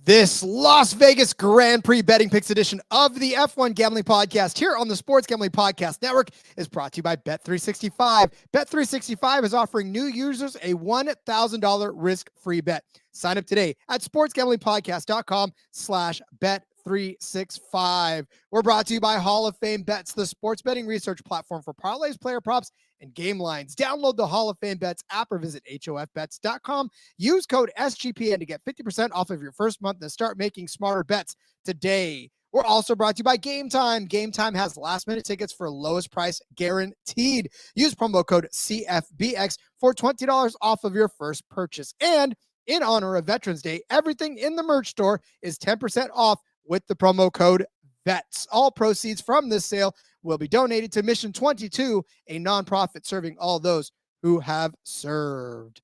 This Las Vegas Grand Prix betting picks edition of the F1 Gambling Podcast here on the Sports Gambling Podcast Network is brought to you by Bet365. Bet365 is offering new users a $1,000 risk-free bet. Sign up today at sportsgamblingpodcast.com/bet365. We're brought to you by Hall of Fame Bets, the sports betting research platform for parlays, player props, and game lines. Download the Hall of Fame Bets app or visit hofbets.com. Use code SGPN to get 50% off of your first month and start making smarter bets today. We're also brought to you by Gametime. Gametime has last-minute tickets for lowest price guaranteed. Use promo code CFBX for $20 off of your first purchase. And in honor of Veterans Day, everything in the merch store is 10% off with the promo code VETS. All proceeds from this sale will be donated to Mission 22, a nonprofit serving all those who have served.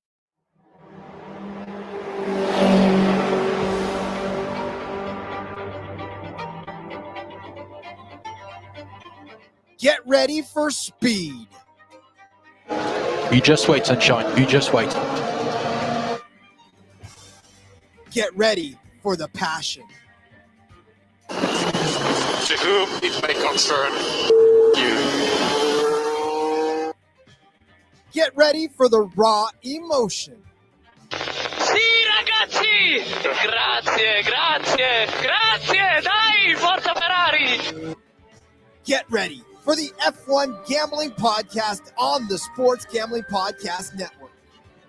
Get ready for speed. You just wait, sunshine. You just wait. Get ready for the passion. To whom it may concern you. Get ready for the raw emotion. Sì, ragazzi! Grazie, grazie, grazie! Dai, forza Ferrari! Get ready for the F1 Gambling Podcast on the Sports Gambling Podcast Network.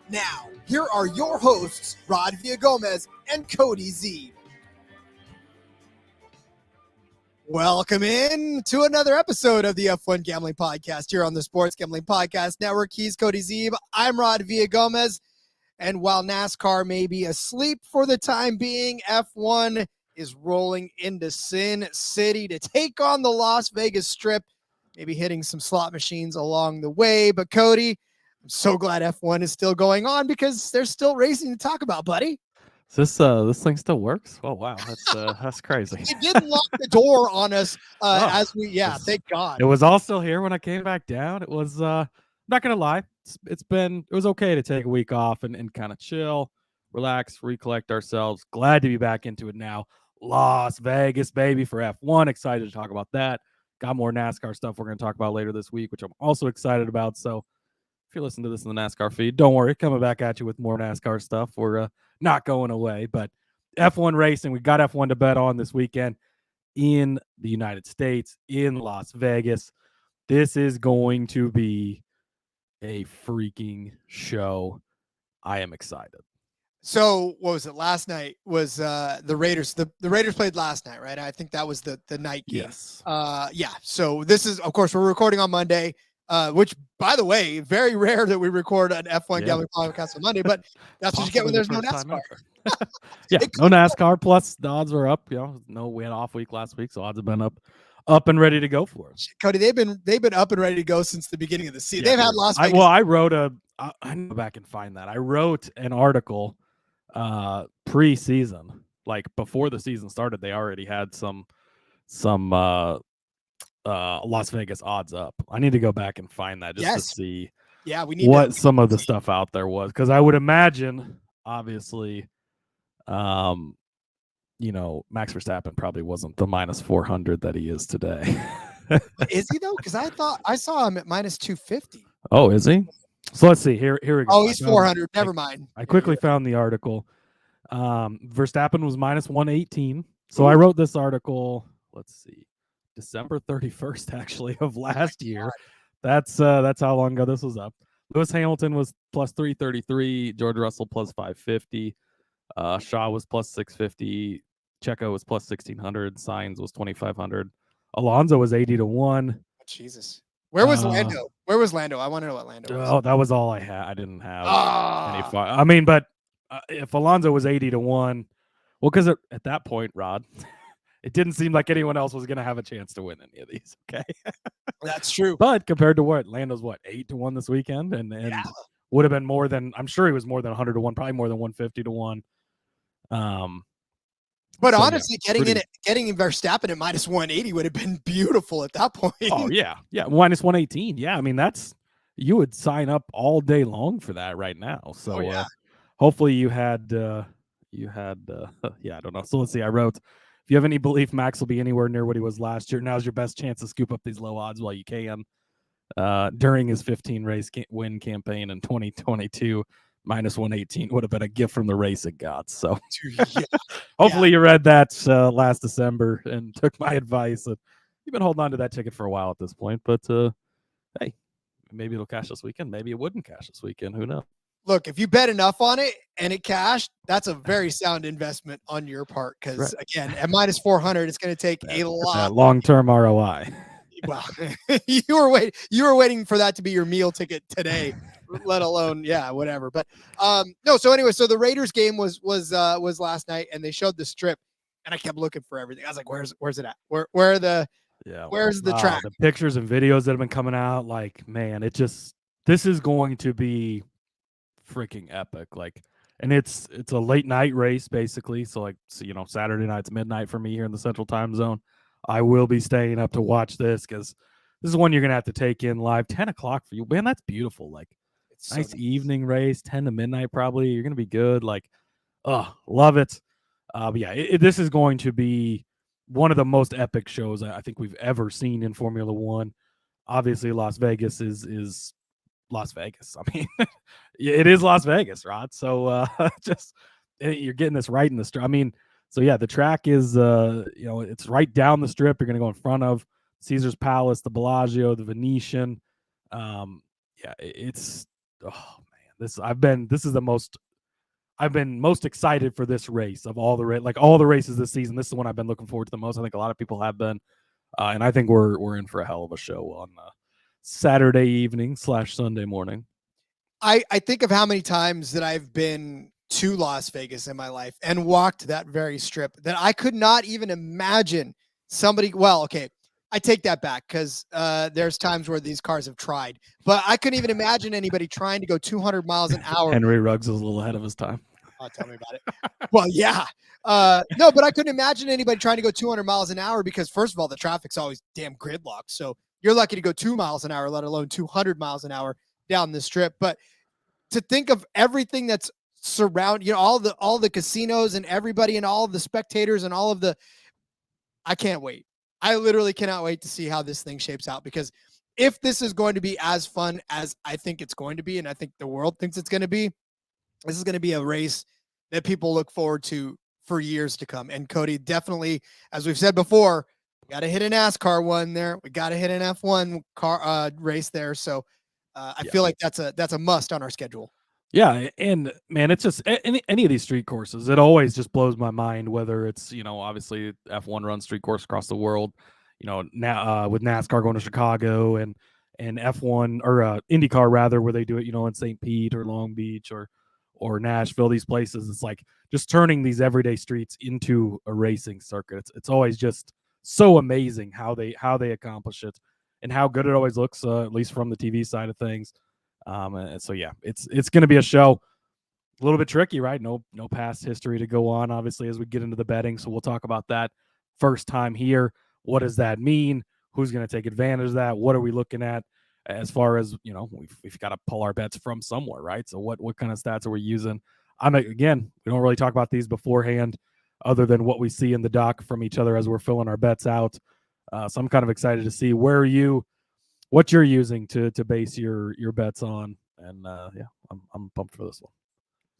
Now, here are your hosts, Rod Villagomez and Cody Zeeb. Welcome in to another episode of the F1 Gambling Podcast here on the Sports Gambling Podcast Network. He's Cody Zeeb. I'm Rod Villagomez. And while NASCAR may be asleep for the time being, F1 is rolling into Sin City to take on the Las Vegas Strip, maybe hitting some slot machines along the way. But Cody, I'm so glad F1 is still going on because there's still racing to talk about, buddy. This thing still works? Oh wow, that's crazy. It didn't lock the door on us thank God. It was all still here when I came back down. It was not gonna lie, it was okay to take a week off and kind of chill, relax, recollect ourselves. Glad to be back into it now. Las Vegas, baby, for F1. Excited to talk about that. Got more NASCAR stuff we're going to talk about later this week, which I'm also excited about. So if you're listening to this in the NASCAR feed, don't worry, coming back at you with more NASCAR stuff. We're not going away, but F1 racing, we got F1 to bet on this weekend in the United States, in Las Vegas. This is going to be a freaking show. I am excited. So what was it last night was the Raiders. The Raiders played last night, right? I think that was the night game. Yes. Yeah. So this is, of course, we're recording on Monday, which, by the way, very rare that we record an F1 Gambling Podcast on Monday, but that's what you get when there's no NASCAR. No NASCAR, plus the odds were up. We had an off week last week, so odds have been up and ready to go for us. Cody, they've been up and ready to go since the beginning of the season. They've had Las Vegas. I wrote I go back and find that. I wrote an article pre-season, like before the season started. They already had some Las Vegas odds up. I need to go back and find that just to see we need what some of the stuff out there was, because I would imagine, obviously, Max Verstappen probably wasn't the minus 400 that he is today. Is he though? Because I thought I saw him at minus 250. Oh, is he? So let's see. Here we go. Oh, he's 400. Never mind. I quickly found the article. Verstappen was minus 118. So I wrote this article, let's see, December 31st, actually, of last year. That's how long ago this was up. Lewis Hamilton was plus 333. George Russell plus 550. Shaw was plus 650. Checo was plus 1600. Sainz was 2500. Alonso was 80-1. Oh, Jesus. Where was Lando? Where was Lando? I want to know what Lando was. Oh, that was all I had. I didn't have any fun. I mean, but if Alonso was 80-1, well, because at that point, Rod, it didn't seem like anyone else was going to have a chance to win any of these. Okay, that's true. But compared to Lando's 8-1 this weekend, and would have been more than, I'm sure he was more than 100-1, probably more than 150-1. But so, honestly, getting Verstappen at minus 180 would have been beautiful at that point. Oh yeah, minus 118. Yeah, I mean you would sign up all day long for that right now. So hopefully you had You had, yeah, I don't know. So let's see. I wrote, if you have any belief Max will be anywhere near what he was last year, now's your best chance to scoop up these low odds while you can. During his 15 race win campaign in 2022, minus 118 would have been a gift from the racing gods. So hopefully you read that last December and took my advice. And you've been holding on to that ticket for a while at this point, but hey, maybe it'll cash this weekend. Maybe it wouldn't cash this weekend. Who knows? Look, if you bet enough on it and it cashed, that's a very sound investment on your part. Because again, at minus 400, it's going to take a lot long-term ROI. Well, you were waiting for that to be your meal ticket today, let alone whatever. But no. So anyway, so the Raiders game was last night, and they showed the strip, and I kept looking for everything. I was like, where's it at? Where's the track? The pictures and videos that have been coming out, like, man, this is going to be freaking epic. Like, and it's a late night race basically. So like, Saturday night's midnight for me here in the Central Time Zone. I will be staying up to watch this because this is one you're gonna have to take in live. 10 o'clock for you, man. That's beautiful. Like, it's nice evening race, 10 to midnight probably. You're gonna be good. Like, love it. But yeah, this is going to be one of the most epic shows I think we've ever seen in Formula One. Obviously, Las Vegas is Las Vegas. I mean, it is Las Vegas, Rod. So just you're getting this right in the strip. I mean, so yeah, the track is it's right down the strip. You're gonna go in front of Caesar's Palace, the Bellagio, the Venetian. It's I've been most excited for this race of all the races this season. This is the one I've been looking forward to the most. I think a lot of people have been, and I think we're in for a hell of a show on Saturday evening / Sunday morning. I think of how many times that I've been to Las Vegas in my life and walked that very strip that I could not even imagine somebody. Well, okay, I take that back because there's times where these cars have tried, but I couldn't even imagine anybody trying to go 200 miles an hour. Henry Ruggs was a little ahead of his time. Oh, tell me about it. Well, yeah. No, but I couldn't imagine anybody trying to go 200 miles an hour because, first of all, the traffic's always damn gridlocked. So you're lucky to go 2 miles an hour, let alone 200 miles an hour down the strip. But to think of everything that's surround, all the casinos and everybody and all of the spectators and all of the, I can't wait. I literally cannot wait to see how this thing shapes out, because if this is going to be as fun as I think it's going to be, and I think the world thinks it's going to be, this is going to be a race that people look forward to for years to come. And Cody, definitely, as we've said before, we got to hit a NASCAR one there. We got to hit an F1 car race there. So I feel like that's a must on our schedule. Yeah, and man, it's just any of these street courses. It always just blows my mind. Whether it's obviously F1 runs street course across the world. Now with NASCAR going to Chicago and F1 or IndyCar rather, where they do it in St. Pete or Long Beach or Nashville. These places, it's like just turning these everyday streets into a racing circuit. It's always just so amazing how they accomplish it and how good it always looks, at least from the TV side of things. And so yeah, it's going to be a show. A little bit tricky, right? No past history to go on, obviously, as we get into the betting. So we'll talk about that first time here. What does that mean? Who's going to take advantage of that? What are we looking at as far as we've got to pull our bets from somewhere, right? So what kind of stats are we using? Again, we don't really talk about these beforehand, other than what we see in the doc from each other as we're filling our bets out. So I'm kind of excited to see what you're using to base your bets on. And I'm pumped for this one.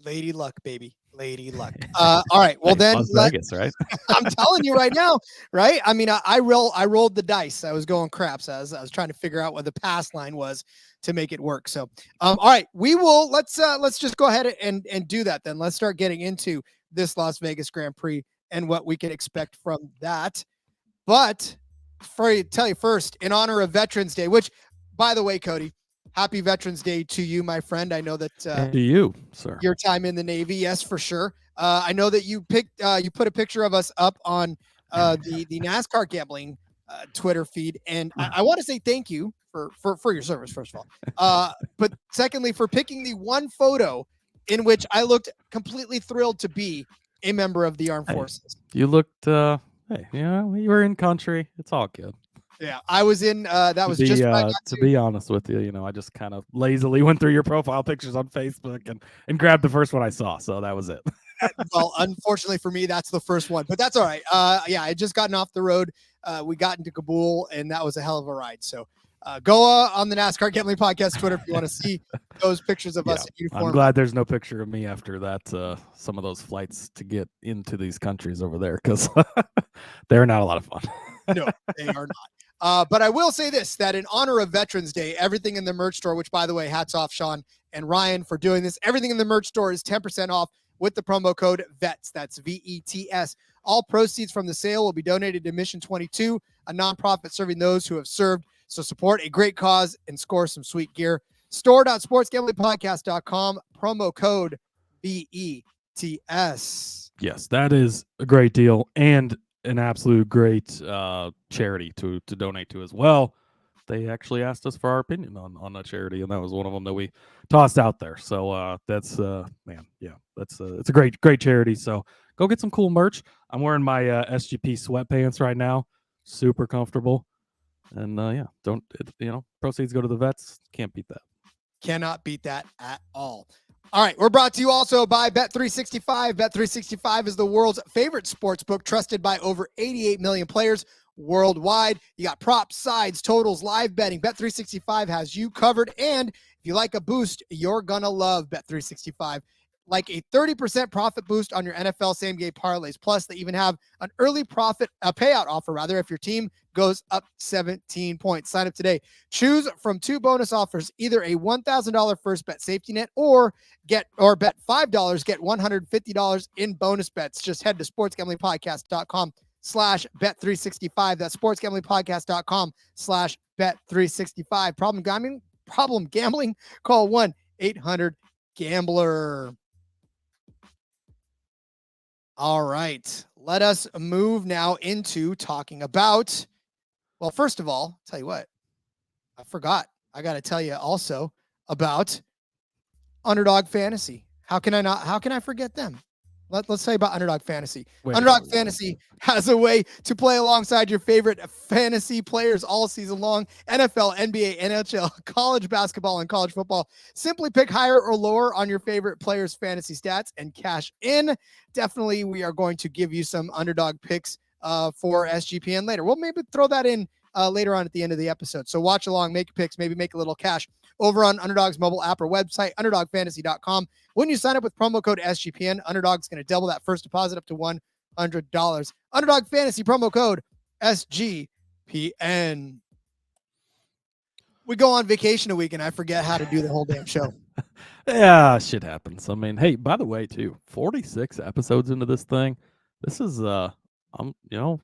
Lady luck, baby. Lady luck. All right. Well, then Las Vegas, right? I'm telling you right now, right? I mean, I rolled the dice. I was going craps. I was trying to figure out what the pass line was to make it work. So, all right, let's just go ahead and do that. Then let's start getting into this Las Vegas Grand Prix and what we can expect from that. But tell you first, in honor of Veterans Day, which, by the way, Cody, happy Veterans Day to you, my friend. I know that to you, sir. Your time in the Navy, yes, for sure. I know that you put a picture of us up on the NASCAR gambling Twitter feed, and I want to say thank you for your service, first of all. But secondly, for picking the one photo in which I looked completely thrilled to be a member of the armed forces. You looked. Hey, you were in country. It's all good. Yeah, I was in. That was just to be honest with you. I just kind of lazily went through your profile pictures on Facebook and grabbed the first one I saw. So that was it. Well, unfortunately for me, that's the first one, but that's all right. Yeah, I just gotten off the road. We got into Kabul, and that was a hell of a ride. So go on the NASCAR Gambling Podcast Twitter if you want to see those pictures of us in uniform. I'm glad there's no picture of me after that. Some of those flights to get into these countries over there, because they're not a lot of fun. No, they are not. But I will say this, that in honor of Veterans Day, everything in the merch store, which, by the way, hats off Sean and Ryan for doing this, everything in the merch store is 10% off with the promo code VETS. That's VETS. All proceeds from the sale will be donated to Mission 22, a nonprofit serving those who have served. So support a great cause and score some sweet gear. Store.sportsgamblingpodcast.com, promo code VETS. Yes, that is a great deal and an absolute great charity to donate to as well. They actually asked us for our opinion on a charity, and that was one of them that we tossed out there. So that's it's a great charity. So go get some cool merch. I'm wearing my SGP sweatpants right now, super comfortable, and proceeds go to the vets. Can't beat that. Cannot beat that at all. All right, we're brought to you also by Bet365. Bet365 is the world's favorite sports book, trusted by over 88 million players worldwide. You got props, sides, totals, live betting. Bet365 has you covered. And if you like a boost, you're going to love Bet365. Like a 30% profit boost on your NFL same-game parlays. Plus, they even have an early profit payout offer, if your team goes up 17 points. Sign up today. Choose from 2 bonus offers, either a $1,000 first bet safety net or bet $5, get $150 in bonus bets. Just head to sportsgamblingpodcast.com/bet365. That's sportsgamblingpodcast.com/bet365. Problem gambling? Call 1-800-GAMBLER. All right, let us move now into talking about, well, first of all, tell you what, I forgot. I got to tell you also about Underdog Fantasy. How can I forget them? Let's tell you about Underdog Fantasy. Underdog Fantasy has a way to play alongside your favorite fantasy players all season long. NFL, NBA, NHL, college basketball, and college football. Simply pick higher or lower on your favorite players' fantasy stats and cash in. Definitely, we are going to give you some Underdog picks for SGPN later. We'll maybe throw that in later on at the end of the episode. So watch along, make picks, maybe make a little cash over on Underdog's mobile app or website, underdogfantasy.com. When you sign up with promo code SGPN, Underdog's going to double that first deposit up to $100. Underdog Fantasy, promo code SGPN. We go on vacation a week, and I forget how to do the whole damn show. Yeah, shit happens. I mean, hey, by the way, too, 46 episodes into this thing. This is, I don't know.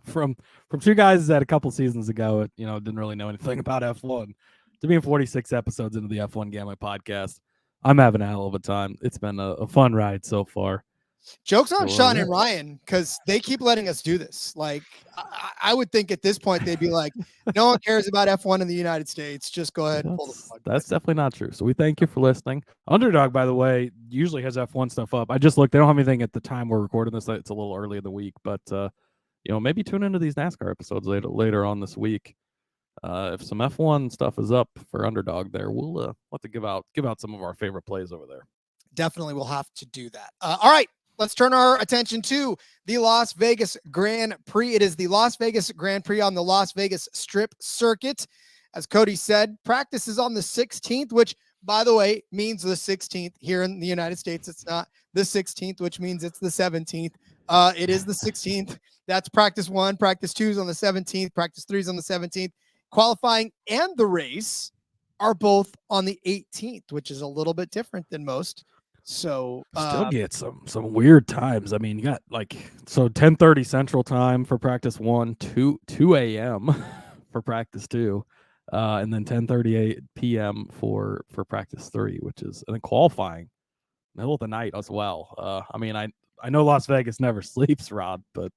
From 2 guys that a couple seasons ago, didn't really know anything about F1 to being 46 episodes into the F1 Gambling Podcast. I'm having a hell of a time. It's been a fun ride so far. Jokes on Sean and Ryan, because they keep letting us do this. Like, I would think at this point they'd be like, no one cares about F1 in the United States. Just go ahead and pull the plug. That's definitely not true. So we thank you for listening. Underdog, by the way, usually has F1 stuff up. I just looked. They don't have anything at the time we're recording this. It's a little early in the week, but maybe tune into these NASCAR episodes later on this week. If some F1 stuff is up for Underdog there, we'll have to give out some of our favorite plays over there. Definitely we'll have to do that. All right, let's turn our attention to the Las Vegas Grand Prix. It is the Las Vegas Grand Prix on the Las Vegas Strip Circuit. As Cody said, practice is on the 16th, which, by the way, means the 16th here in the United States. It's not the 16th, which means it's the 17th. It is the 16th. That's practice 1. Practice 2 is on the 17th. Practice 3 is on the 17th. Qualifying and the race are both on the 18th, which is a little bit different than most. So still get some weird times. I mean, you got 10:30 Central Time for practice 1, 2 a.m. for practice 2, and then 10:38 p.m. for practice 3, which is, and then qualifying middle of the night as well. I mean, I know Las Vegas never sleeps, Rod, but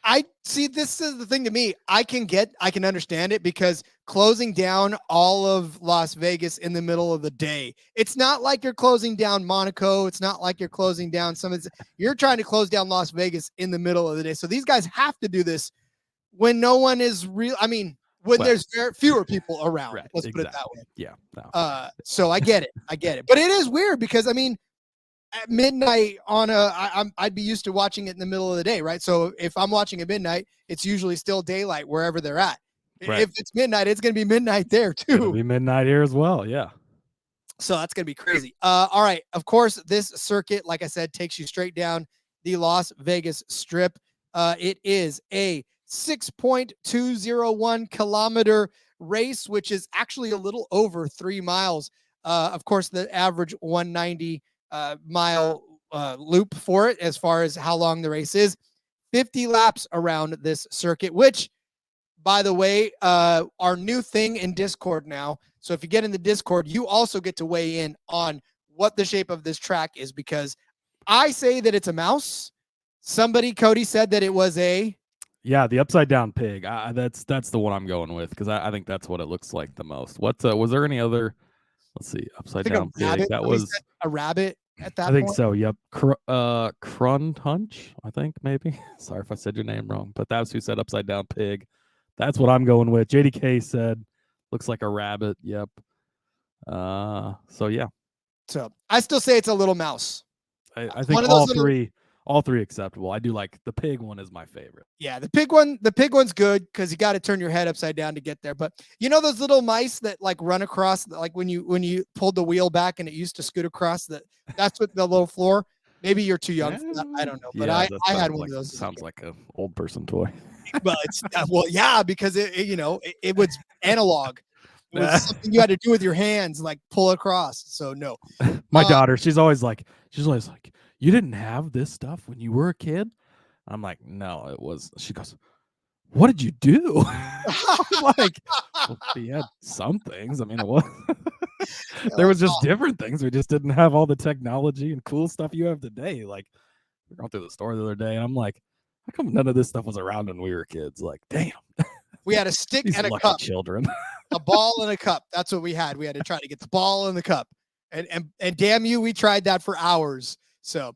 I see, this is the thing to me. I can understand it, because closing down all of Las Vegas in the middle of the day, it's not like you're closing down Monaco. It's not like you're closing down you're trying to close down Las Vegas in the middle of the day. So these guys have to do this when no one is real. I mean, there's fewer people around. Right, let's put it that way. Yeah. No. So I get it. But it is weird because, I mean, at midnight on I'd be used to watching it in the middle of the day, right? So if I'm watching at midnight, it's usually still daylight wherever they're at. Right. If it's midnight, it's going to be midnight there It'll too. be midnight here as well. Yeah. So that's going to be crazy. All right. Of course, this circuit, like I said, takes you straight down the Las Vegas Strip. It is a 6.201 kilometer race, which is actually a little over 3 miles. Of course, the average 190 mile loop for it, as far as how long the race is, 50 laps around this circuit, which, by the way, our new thing in Discord now. So if you get in the Discord, you also get to weigh in on what the shape of this track is, because I say that it's a mouse. Somebody, Cody, said that it was a... Yeah, the upside down pig. That's the one I'm going with, because I think that's what it looks like the most. What was there any other? Let's see, upside down pig. Rabbit. That was a rabbit at that I think point. so. Yep. Crun Hunch, I think, maybe. Sorry if I said your name wrong, but that's who said upside down pig. That's what I'm going with. JDK said looks like a rabbit. Yep. So yeah. So I still say it's a little mouse. I think all three acceptable. I do like the pig one is my favorite. Yeah, the pig one's good because you got to turn your head upside down to get there. But you know those little mice that like run across, like when you pulled the wheel back and it used to scoot across that's what the little floor. Maybe you're too young for that. I don't know. But yeah, I had one of those. Sounds like an old person toy. Well, it's yeah, because it was analog. It was something you had to do with your hands, like pull across. So no. My daughter, she's always like, you didn't have this stuff when you were a kid? I'm like, no, it was. She goes, what did you do? I'm like, well, we had some things. I mean, it was there was just different things. We just didn't have all the technology and cool stuff you have today. Like, we were going through the store the other day, and I'm like, how come none of this stuff was around when we were kids? Like, damn. We had a stick and a cup. Children. A ball and a cup. That's what we had. We had to try to get the ball in the cup. And damn you, we tried that for hours. So,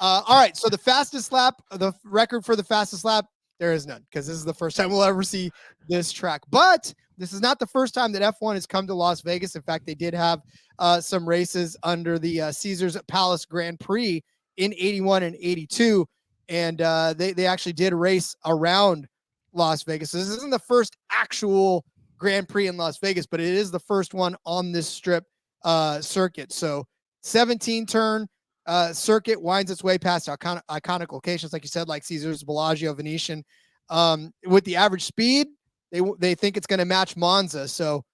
all right. So the fastest lap, the record for the fastest lap, there is none, because this is the first time we'll ever see this track. But this is not the first time that F1 has come to Las Vegas. In fact, they did have some races under the Caesars Palace Grand Prix in 81 and 82. And they actually did race around Las Vegas. So this isn't the first actual Grand Prix in Las Vegas, but it is the first one on this strip circuit. So 17 turn circuit winds its way past iconic locations, like you said, like Caesars, Bellagio, Venetian. With the average speed, they think it's going to match Monza. So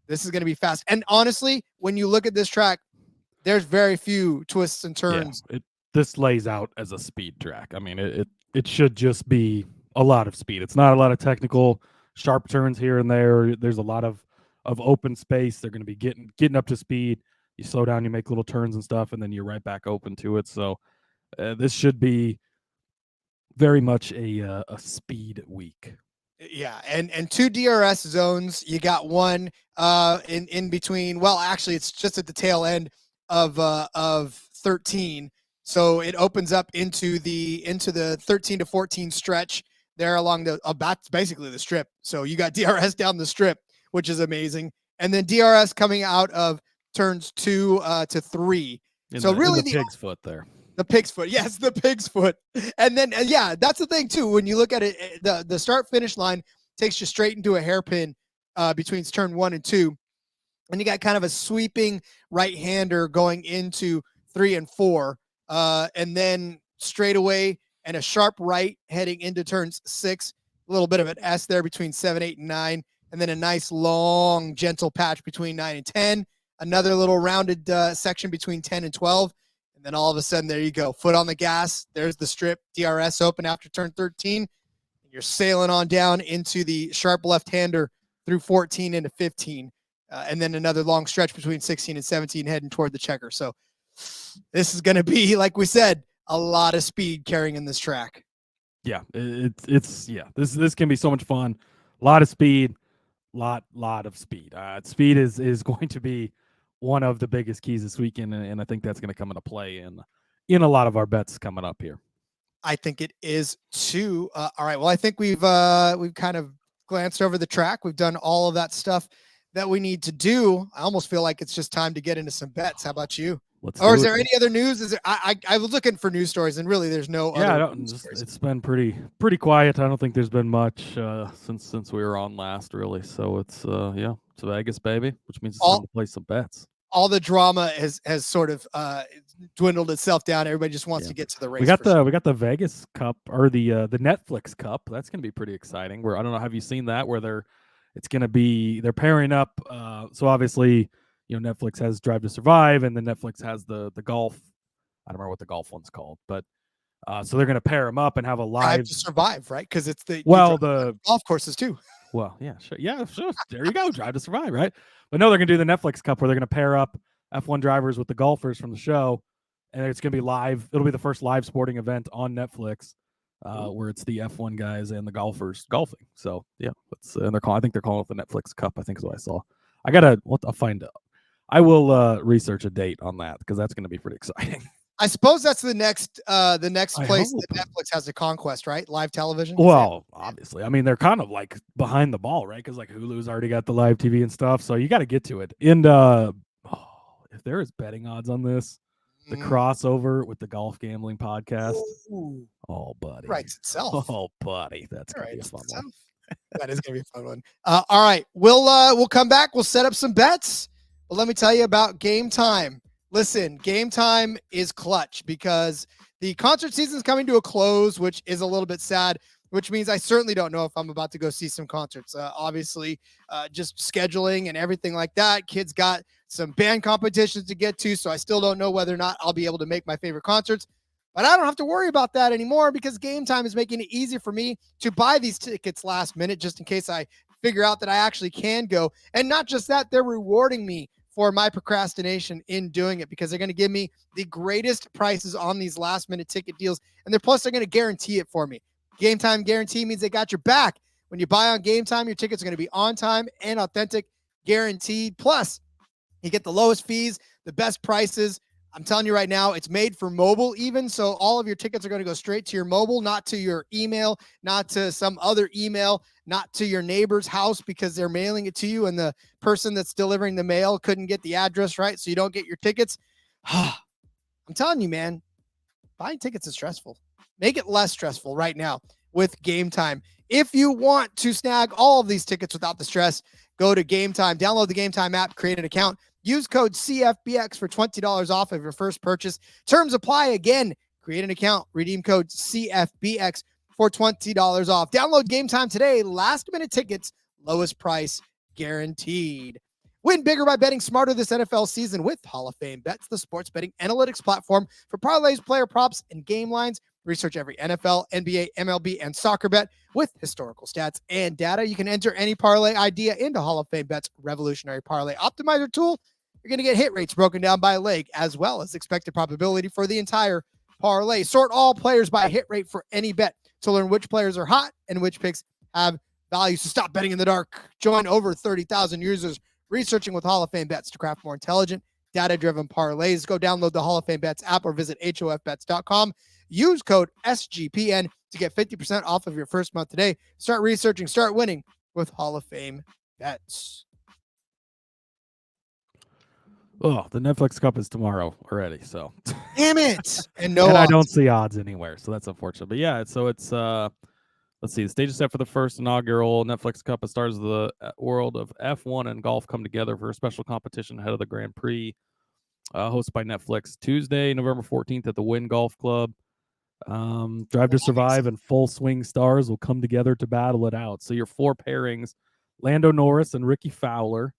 this is going to be fast. And honestly, when you look at this track, there's very few twists and turns. Yeah, this lays out as a speed track. I mean, it should just be a lot of speed. It's not a lot of technical sharp turns here and there. There's a lot of open space. They're going to be getting up to speed. You slow down, you make little turns and stuff, and then you're right back open to it. So this should be very much a speed week. Yeah, and two DRS zones. You got one in between. Well, actually, it's just at the tail end of 13. So it opens up into the 13 to 14 stretch there along that's basically the strip. So you got DRS down the strip, which is amazing, and then DRS coming out of turns 2 to 3. So really the pig's foot there. The pig's foot. Yes, the pig's foot. And then, yeah, that's the thing, too. When you look at it, the start-finish line takes you straight into a hairpin between turn 1 and 2. And you got kind of a sweeping right-hander going into 3 and 4. And then straight away and a sharp right heading into turns 6. A little bit of an S there between 7, 8, and 9. And then a nice, long, gentle patch between 9 and 10. Another little rounded section between 10 and 12. And then all of a sudden, there you go. Foot on the gas. There's the strip. DRS open after turn 13. And you're sailing on down into the sharp left-hander through 14 into 15. And then another long stretch between 16 and 17 heading toward the checker. So this is going to be, like we said, a lot of speed carrying in this track. Yeah, this can be so much fun. A lot of speed, lot of speed. Speed is going to be one of the biggest keys this weekend, and I think that's going to come into play in a lot of our bets coming up here. I think it is too. All right. Well, I think we've kind of glanced over the track. We've done all of that stuff that we need to do. I almost feel like it's just time to get into some bets. How about you? let's. Or do is it. there any other news? Is there? I was looking for news stories, and really, there's no Yeah, other. it's been pretty quiet. I don't think there's been much since we were on last, really. So it's it's Vegas, baby, which means it's time to play some bets. All the drama has sort of dwindled itself down. Everybody just wants to get to the race. We got the Vegas Cup or the Netflix Cup. That's gonna be pretty exciting. Where I don't know, have you seen that? Where they're pairing up. So obviously, Netflix has Drive to Survive, and then Netflix has the golf. I don't remember what the golf one's called, but so they're gonna pair them up and have a live Drive to Survive, right? Because it's the golf courses too. Well, yeah, sure. There you go, Drive to Survive, right? But no, they're gonna do the Netflix Cup where they're gonna pair up F1 drivers with the golfers from the show, and it's gonna be live. It'll be the first live sporting event on Netflix, where it's the F1 guys and the golfers golfing. So yeah, and I think they're calling it the Netflix Cup. I think is what I saw. I'll find out. I will research a date on that because that's gonna be pretty exciting. I suppose that's the next place that Netflix has a conquest, right? Live television. Well, obviously, I mean they're kind of like behind the ball, right? Because like Hulu's already got the live TV and stuff, so you got to get to it. And if there is betting odds on this, the crossover with the golf gambling podcast, oh buddy, writes itself. Oh buddy, that's gonna be a fun one. That is gonna be a fun one. All right, we'll come back. We'll set up some bets. But let me tell you about Gametime. Listen, Gametime is clutch because the concert season is coming to a close, which is a little bit sad, which means I certainly don't know if I'm about to go see some concerts. Obviously, just scheduling and everything like that. Kids got some band competitions to get to, so I still don't know whether or not I'll be able to make my favorite concerts. But I don't have to worry about that anymore because Gametime is making it easy for me to buy these tickets last minute just in case I figure out that I actually can go. And not just that, they're rewarding me for my procrastination in doing it because they're going to give me the greatest prices on these last minute ticket deals. And they're going to guarantee it for me. Gametime guarantee means they got your back. When you buy on Gametime, your tickets are going to be on time and authentic, guaranteed. Plus, you get the lowest fees, the best prices. I'm telling you right now, it's made for mobile even. So all of your tickets are going to go straight to your mobile, not to your email, not to some other email, not to your neighbor's house because they're mailing it to you and the person that's delivering the mail couldn't get the address right. So you don't get your tickets. I'm telling you, man, buying tickets is stressful. Make it less stressful right now with Gametime. If you want to snag all of these tickets without the stress, go to Gametime, download the Gametime app, create an account. Use code CFBX for $20 off of your first purchase. Terms apply again. Create an account. Redeem code CFBX for $20 off. Download Gametime today. Last minute tickets. Lowest price guaranteed. Win bigger by betting smarter this NFL season with Hall of Fame Bets, the sports betting analytics platform for parlays, player props, and game lines. Research every NFL, NBA, MLB, and soccer bet with historical stats and data. You can enter any parlay idea into Hall of Fame Bet's revolutionary parlay optimizer tool. You're going to get hit rates broken down by leg as well as expected probability for the entire parlay. Sort all players by hit rate for any bet to learn which players are hot and which picks have value. So stop betting in the dark. Join over 30,000 users researching with Hall of Fame Bets to craft more intelligent, data-driven parlays. Go download the Hall of Fame Bets app or visit hofbets.com. Use code SGPN to get 50% off of your first month today. Start researching, start winning with Hall of Fame Bets. Oh, the Netflix Cup is tomorrow already, so damn it. And I don't see odds anywhere, so that's unfortunate. But yeah, so it's let's see, the stage is set for the first inaugural Netflix Cup. It stars the world of F1 and golf come together for a special competition ahead of the Grand Prix, hosted by Netflix Tuesday, November 14th at the Wynn Golf Club. Drive to Survive and Full Swing stars will come together to battle it out. So your four pairings: Lando Norris and Ricky Fowler,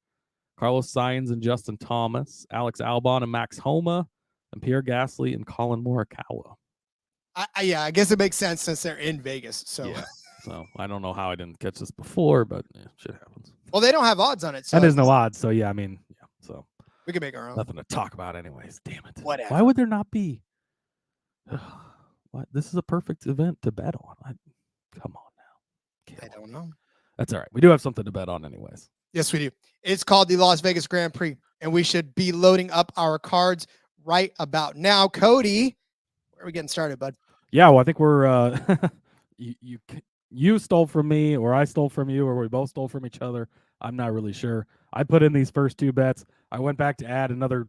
Carlos Sainz and Justin Thomas, Alex Albon and Max Homa, and Pierre Gasly and Colin Morikawa. I guess it makes sense since they're in Vegas. So yeah. So I don't know how I didn't catch this before, but yeah, shit happens. Well, they don't have odds on it. So and there's no odds. So yeah, I mean, yeah. So we can make our own. Nothing to talk about anyways. Damn it. Whatever. Why would there not be? What? This is a perfect event to bet on. Come on now. I don't know. That's all right. We do have something to bet on anyways. Yes, we do. It's called the Las Vegas Grand Prix, and we should be loading up our cards right about now. Cody, where are we getting started, bud? Yeah, well, I think we're you stole from me, or I stole from you, or we both stole from each other. I'm not really sure. I put in these first two bets. I went back to add another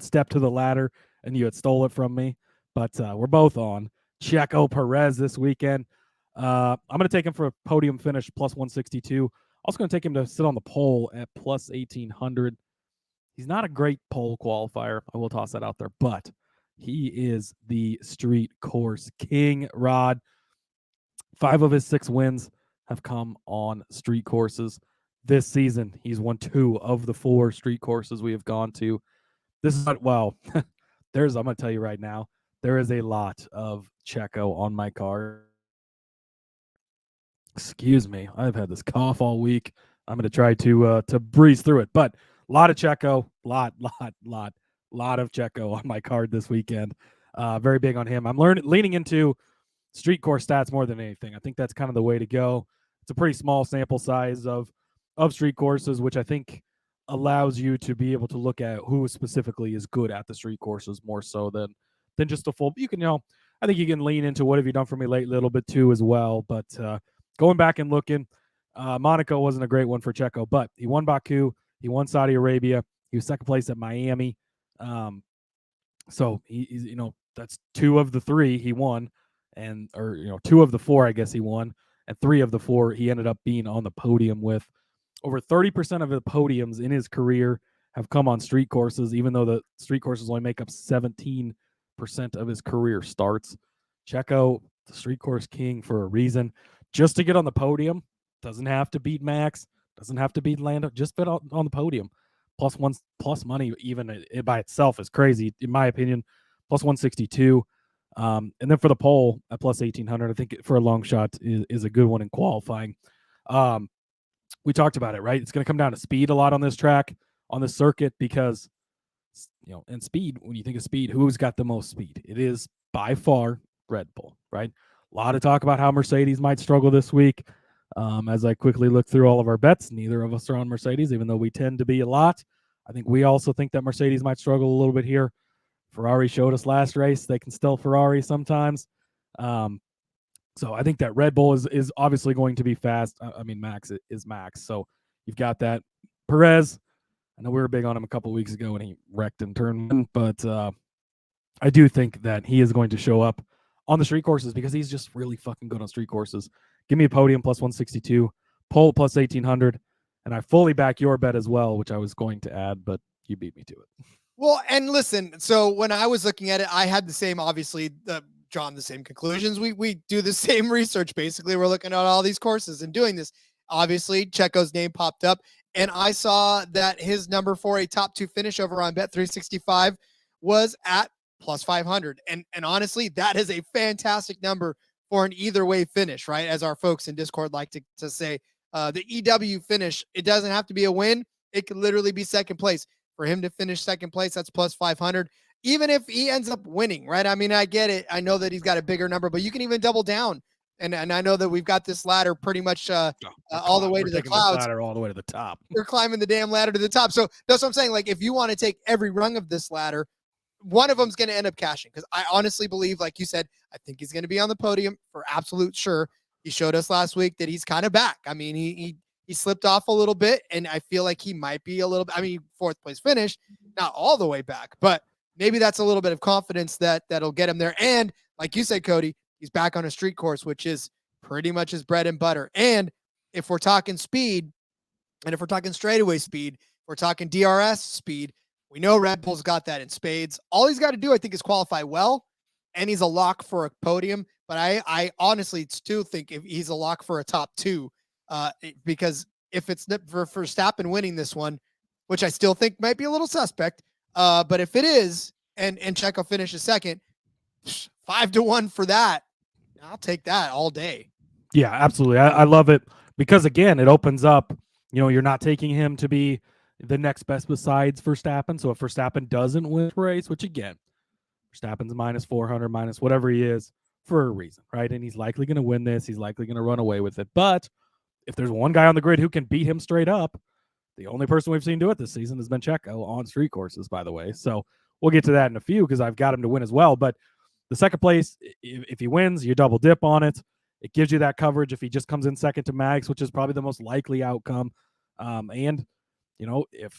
stepped to the ladder and you had stole it from me. But we're both on Checo Perez this weekend. I'm going to take him for a podium finish plus 162. Also going to take him to sit on the pole at plus 1800. He's not a great pole qualifier. I will toss that out there, but he is the street course king, Rod. 5 of his 6 wins have come on street courses. This season, he's won 2 of the 4 street courses we have gone to. This is well, I'm going to tell you right now, there is a lot of Checo on my card. Excuse me, I've had this cough all week. I'm going to try to breeze through it, but a lot of Checo, lot of Checo on my card this weekend. Very big on him. I'm leaning into street course stats more than anything. I think that's kind of the way to go. It's a pretty small sample size of street courses, which I think allows you to be able to look at who specifically is good at the street courses more so than just the full. You can, I think you can lean into what have you done for me lately a little bit too as well. But going back and looking, Monaco wasn't a great one for Checo, but he won Baku, he won Saudi Arabia, he was second place at Miami. So he's, that's 2 of the 3 he won, and 2 of the 4 I guess he won, and 3 of the 4 he ended up being on the podium with. Over 30% of the podiums in his career have come on street courses, even though the street courses only make up 17% of his career starts. Checo, the street course king for a reason. Just to get on the podium, doesn't have to beat Max, doesn't have to beat Lando, just fit on the podium. Plus money, even it by itself, is crazy, in my opinion. Plus 162. And then for the pole at plus 1800, I think for a long shot is a good one in qualifying. We talked about it, right? It's going to come down to speed a lot on this track, on this circuit, because, and speed, when you think of speed, who's got the most speed? It is by far Red Bull, right? A lot of talk about how Mercedes might struggle this week. As I quickly look through all of our bets, neither of us are on Mercedes, even though we tend to be a lot. I think we also think that Mercedes might struggle a little bit here. Ferrari showed us last race they can still Ferrari sometimes. So I think that Red Bull is obviously going to be fast. I mean, Max is Max. So you've got that. Perez, I know we were big on him a couple weeks ago when he wrecked in turn 1, but I do think that he is going to show up on the street courses because he's just really fucking good on street courses. Give me a podium plus 162, pole plus 1800, and I fully back your bet as well, which I was going to add, but you beat me to it. Well, and listen, so when I was looking at it, I had the same, obviously, drawn the same conclusions. We do the same research. Basically, we're looking at all these courses and doing this. Obviously, Checo's name popped up, and I saw that his number for a top 2 finish over on Bet365 was at plus 500. And honestly, that is a fantastic number for an either way finish, right? As our folks in Discord like to say, the EW finish, it doesn't have to be a win. It could literally be second place. For him to finish second place, that's plus 500. Even if he ends up winning, right? I mean, I get it. I know that he's got a bigger number, but you can even double down. And I know that we've got this ladder pretty much all the way to the clouds. Ladder all the way to the top. We're climbing the damn ladder to the top. So that's what I'm saying. Like, if you want to take every rung of this ladder, one of them's going to end up cashing. Because I honestly believe, like you said, I think he's going to be on the podium for absolute sure. He showed us last week that he's kind of back. I mean, he slipped off a little bit, and I feel like he might be a little bit, 4th place finish, not all the way back, but maybe that's a little bit of confidence that'll get him there. And like you said, Cody, he's back on a street course, which is pretty much his bread and butter. And if we're talking speed, and if we're talking straightaway speed, we're talking DRS speed, we know Red Bull's got that in spades. All he's got to do, I think, is qualify well, and he's a lock for a podium. But I honestly still think if he's a lock for a top 2, because if it's for Verstappen winning this one, which I still think might be a little suspect, but if it is, and Checo finishes second, 5-1 for that, I'll take that all day. Yeah, absolutely. I love it because, again, it opens up, you're not taking him to be the next best besides Verstappen. So if Verstappen doesn't win the race, which again, Verstappen's minus 400, minus whatever he is for a reason, right? And he's likely going to win this. He's likely going to run away with it. But if there's one guy on the grid who can beat him straight up, the only person we've seen do it this season has been Checo on street courses, by the way. So we'll get to that in a few because I've got him to win as well. But the second place, if he wins, you double dip on it. It gives you that coverage if he just comes in second to Max, which is probably the most likely outcome. And, if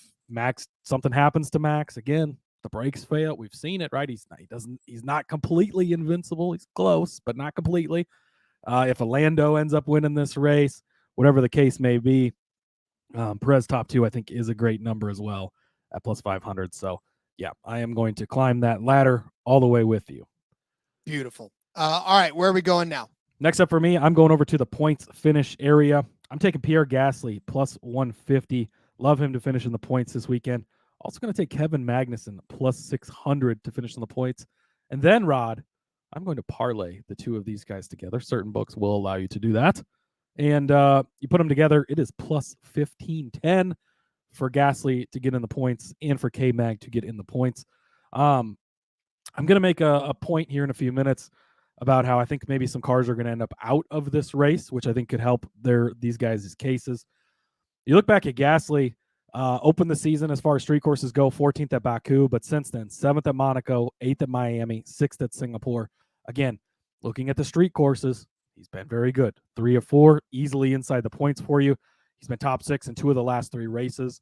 something happens to Max, again, the brakes fail. We've seen it, right? He's not completely invincible. He's close, but not completely. If a Lando ends up winning this race, whatever the case may be, Perez top 2, I think, is a great number as well at plus 500. So, yeah, I am going to climb that ladder all the way with you. Beautiful. All right, where are we going now? Next up for me, I'm going over to the points finish area. I'm taking Pierre Gasly plus 150. Love him to finish in the points this weekend. Also going to take Kevin Magnussen plus 600 to finish in the points. And then, Rod, I'm going to parlay the two of these guys together. Certain books will allow you to do that. And you put them together, it is plus 1510 for Gasly to get in the points and for K-Mag to get in the points. I'm going to make a point here in a few minutes about how I think maybe some cars are going to end up out of this race, which I think could help these guys' cases. You look back at Gasly, opened the season as far as street courses go, 14th at Baku, but since then, 7th at Monaco, 8th at Miami, 6th at Singapore. Again, looking at the street courses, he's been very good. 3 of 4, easily inside the points for you. He's been top 6 in 2 of the last 3 races,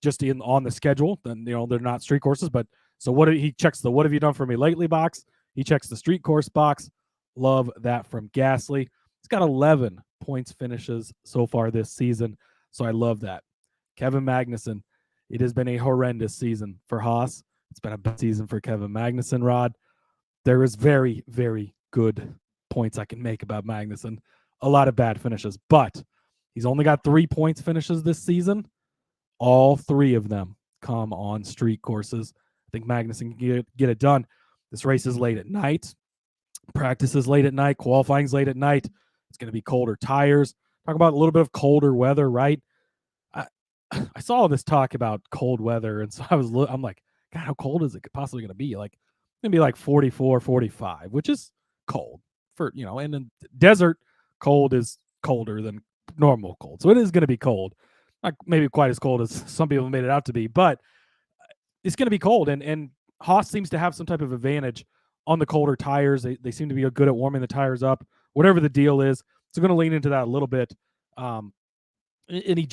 just on the schedule. Then they're not street courses, but so he checks the "What have you done for me lately" box. He checks the street course box. Love that from Gasly. He's got 11 points finishes so far this season, so I love that. Kevin Magnussen, it has been a horrendous season for Haas. It's been a bad season for Kevin Magnussen, Rod. There is very, very good points I can make about Magnussen. A lot of bad finishes, but he's only got 3 points finishes this season. All 3 of them come on street courses. I think Magnussen can get it done. This race is late at night. Practice is late at night. Qualifying's late at night. It's going to be colder tires. Talk about a little bit of colder weather, right? I saw all this talk about cold weather, and so I'm like, God, how cold is it possibly going to be? Like, it's going to be like 44, 45, which is cold for, and in desert, cold is colder than normal cold. So it is going to be cold. Not maybe quite as cold as some people made it out to be, but it's going to be cold. And Haas seems to have some type of advantage on the colder tires. They seem to be good at warming the tires up, whatever the deal is. So going to lean into that a little bit. And he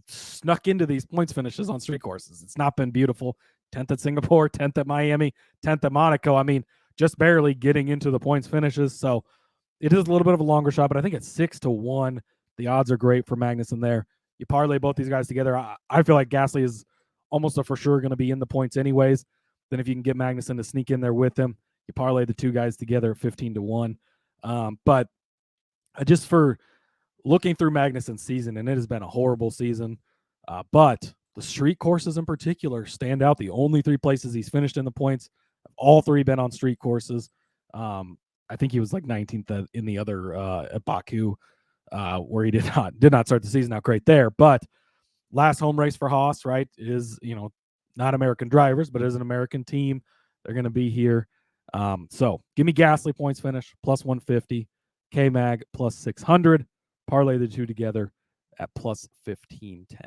snuck into these points finishes on street courses. It's not been beautiful. 10th at Singapore, 10th at Miami, 10th at Monaco. I mean, just barely getting into the points finishes. So it is a little bit of a longer shot, but I think it's 6-1. The odds are great for Magnussen there. You parlay both these guys together. I feel like Gasly is almost for sure going to be in the points anyways. Then if you can get Magnussen to sneak in there with him, you parlay the 2 guys together at 15-1. But just for looking through Magnussen's season, and it has been a horrible season, but the street courses in particular stand out. The only 3 places he's finished in the points, all 3 been on street courses. I think he was like 19th in the other at Baku, where he did not start the season out great there. But last home race for Haas, right, is, not American drivers, but it is an American team. They're going to be here. So give me Gasly points finish plus 150, K-Mag plus 600. Parlay the 2 together at plus 1510.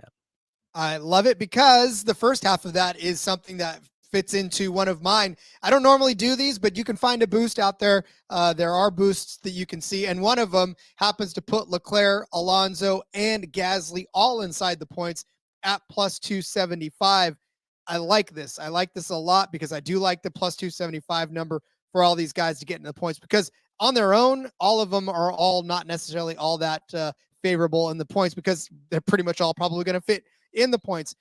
I love it because the first half of that is something that fits into one of mine. I don't normally do these, but you can find a boost out there. There are boosts that you can see, and one of them happens to put Leclerc, Alonso, and Gasly all inside the points at plus 275. I like this. I like this a lot because I do like the plus 275 number for all these guys to get into the points, because on their own, all of them are all not necessarily all that favorable in the points, because they're pretty much all probably going to fit in the points.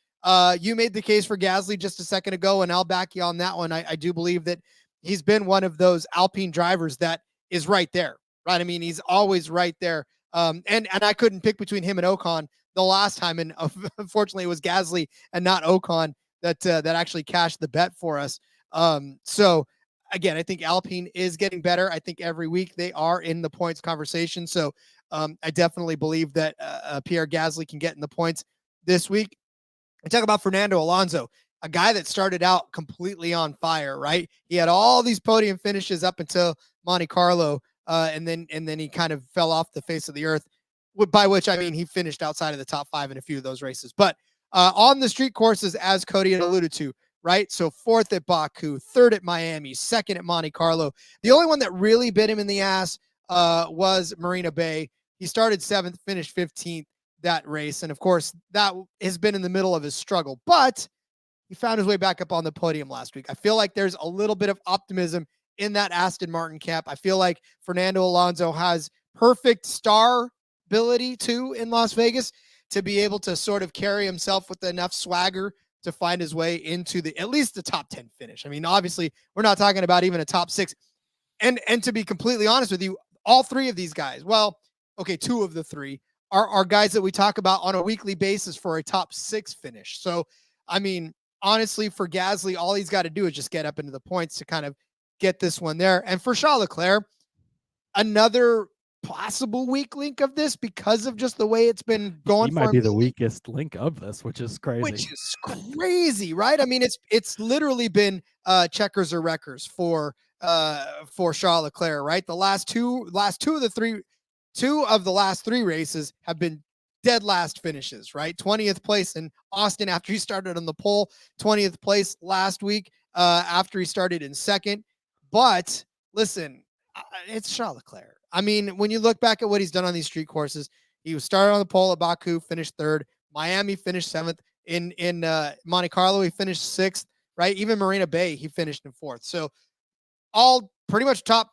You made the case for Gasly just a second ago, and I'll back you on that one. I do believe that he's been one of those Alpine drivers that is right there, right? I mean, he's always right there. And I couldn't pick between him and Ocon the last time, and unfortunately it was Gasly and not Ocon that actually cashed the bet for us. So again, I think Alpine is getting better. I think every week they are in the points conversation. So I definitely believe that Pierre Gasly can get in the points this week. I talk about Fernando Alonso, a guy that started out completely on fire, right? He had all these podium finishes up until Monte Carlo, and then he kind of fell off the face of the earth, by which I mean he finished outside of the top 5 in a few of those races. But on the street courses, as Cody had alluded to, right? So 4th at Baku, 3rd at Miami, 2nd at Monte Carlo. The only one that really bit him in the ass was Marina Bay. He started 7th, finished 15th that race. And of course, that has been in the middle of his struggle. But he found his way back up on the podium last week. I feel like there's a little bit of optimism in that Aston Martin camp. I feel like Fernando Alonso has perfect star ability too in Las Vegas to be able to sort of carry himself with enough swagger to find his way into at least the top 10 finish. I mean, obviously, we're not talking about even a top 6. And to be completely honest with you, all 3 of these guys, well, okay, 2 of the 3 are guys that we talk about on a weekly basis for a top 6 finish. So, I mean, honestly, for Gasly, all he's got to do is just get up into the points to kind of get this one there. And for Charles Leclerc, another possible weak link of this because of just the way it's been going. He might be the weakest link of this, which is crazy. Right? I mean, it's literally been checkers or wreckers for Charles Leclerc, right? The last two of the last 3 races have been dead last finishes, right? 20th place in Austin after he started on the pole, 20th place last week after he started in second. But listen, it's Charles Leclerc. I mean, when you look back at what he's done on these street courses, he was started on the pole at Baku, finished 3rd. Miami finished 7th. In Monte Carlo, he finished 6th, right? Even Marina Bay, he finished in 4th. So all pretty much top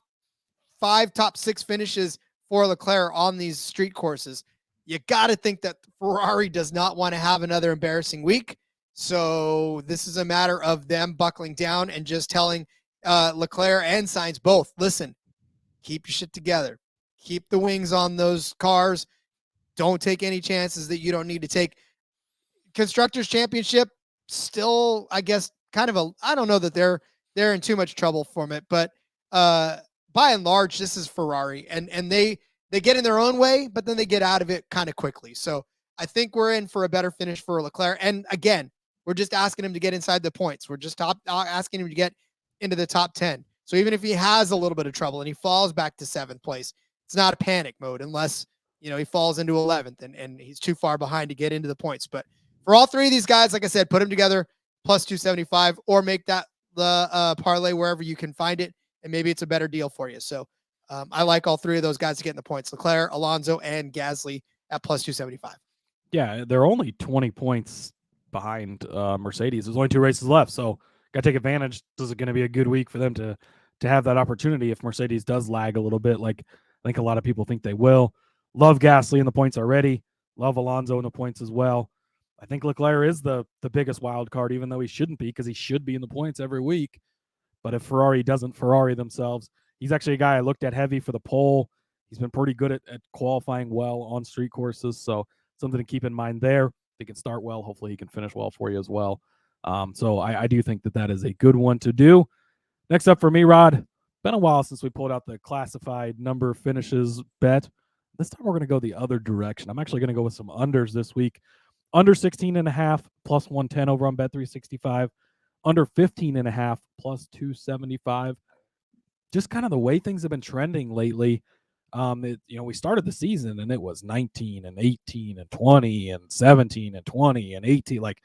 5, top 6 finishes for Leclerc on these street courses. You got to think that Ferrari does not want to have another embarrassing week. So this is a matter of them buckling down and just telling Leclerc and Sainz both, listen, keep your shit together. Keep the wings on those cars. Don't take any chances that you don't need to take. Constructors Championship, still, I guess, kind of I don't know that they're in too much trouble from it, but by and large, this is Ferrari, and they get in their own way, but then they get out of it kind of quickly. So I think we're in for a better finish for Leclerc. And again, we're just asking him to get inside the points. We're just asking him to get into the top 10. So even if he has a little bit of trouble and he falls back to 7th place, it's not a panic mode unless, he falls into 11th and he's too far behind to get into the points. But for all 3 of these guys, like I said, put them together plus 275 or make that the parlay wherever you can find it. And maybe it's a better deal for you. So I like all 3 of those guys to get in the points: Leclerc, Alonso, and Gasly at plus 275. Yeah, they're only 20 points behind Mercedes. There's only 2 races left, so got to take advantage. This is going to be a good week for them to have that opportunity if Mercedes does lag a little bit, like I think a lot of people think they will. Love Gasly in the points already. Love Alonso in the points as well. I think Leclerc is the biggest wild card, even though he shouldn't be, because he should be in the points every week. But if Ferrari doesn't Ferrari themselves, he's actually a guy I looked at heavy for the pole. He's been pretty good at qualifying well on street courses, so something to keep in mind there. If he can start well, hopefully he can finish well for you as well. So I do think that is a good one to do. Next up for me, Rod, been a while since we pulled out the classified number finishes bet. This time we're going to go the other direction. I'm actually going to go with some unders this week. Under 16.5 plus 110 over on Bet365. Under 15.5 plus 275. Just kind of the way things have been trending lately. We started the season and it was 19 and 18 and 20 and 17 and 20 and 18. Like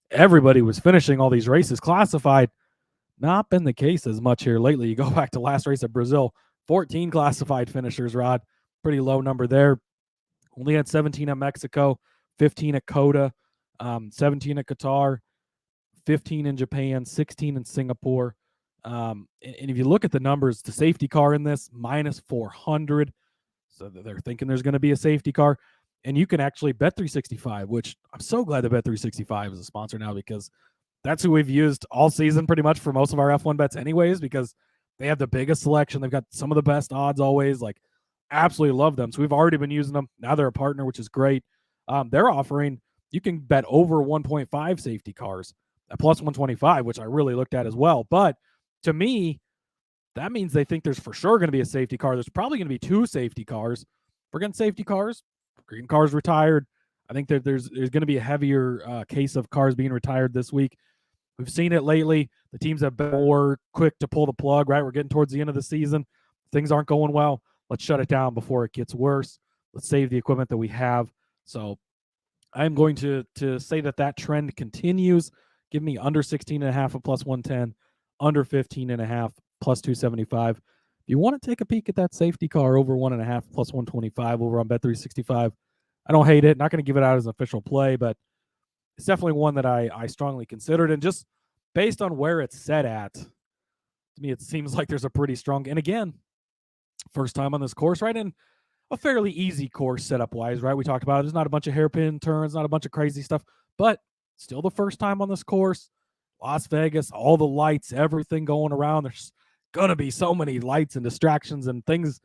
everybody was finishing all these races classified. Not been the case as much here lately. You go back to last race at Brazil, 14 classified finishers, Rod. Pretty low number there. Only had 17 at Mexico, 15 at Coda, 17 at Qatar, 15 in Japan, 16 in Singapore. And if you look at the numbers, the safety car in this, minus 400. So they're thinking there's going to be a safety car. And you can actually bet 365, which I'm so glad that Bet 365 is a sponsor now, because that's who we've used all season pretty much for most of our F1 bets anyways, because they have the biggest selection. They've got some of the best odds always. Like, absolutely love them. So we've already been using them. Now they're a partner, which is great. They're offering, you can bet over 1.5 safety cars at plus 125, which I really looked at as well. But to me, that means they think there's for sure going to be a safety car. There's probably going to be 2 safety cars. We're getting safety cars. Green cars retired. I think that there's going to be a heavier case of cars being retired this week. We've seen it lately. The teams have been more quick to pull the plug, right? We're getting towards the end of the season. Things aren't going well. Let's shut it down before it gets worse. Let's save the equipment that we have. So I'm going to say that trend continues. Give me under 16.5 at plus 110, under 15.5 plus 275. If you want to take a peek at that safety car over 1.5 plus 125 over on Bet365, I don't hate it. Not going to give it out as an official play, but it's definitely one that I strongly considered. And just based on where it's set at, to me, it seems like there's a pretty strong, and again, first time on this course, right? And a fairly easy course setup wise, right? We talked about it. There's not a bunch of hairpin turns, not a bunch of crazy stuff, but still the first time on this course. Las Vegas, all the lights, everything going around. There's gonna be so many lights and distractions and things.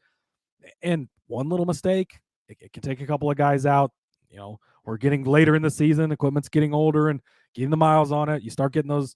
And one little mistake, it can take a couple of guys out. You know, we're getting later in the season, equipment's getting older and getting the miles on it. You start getting those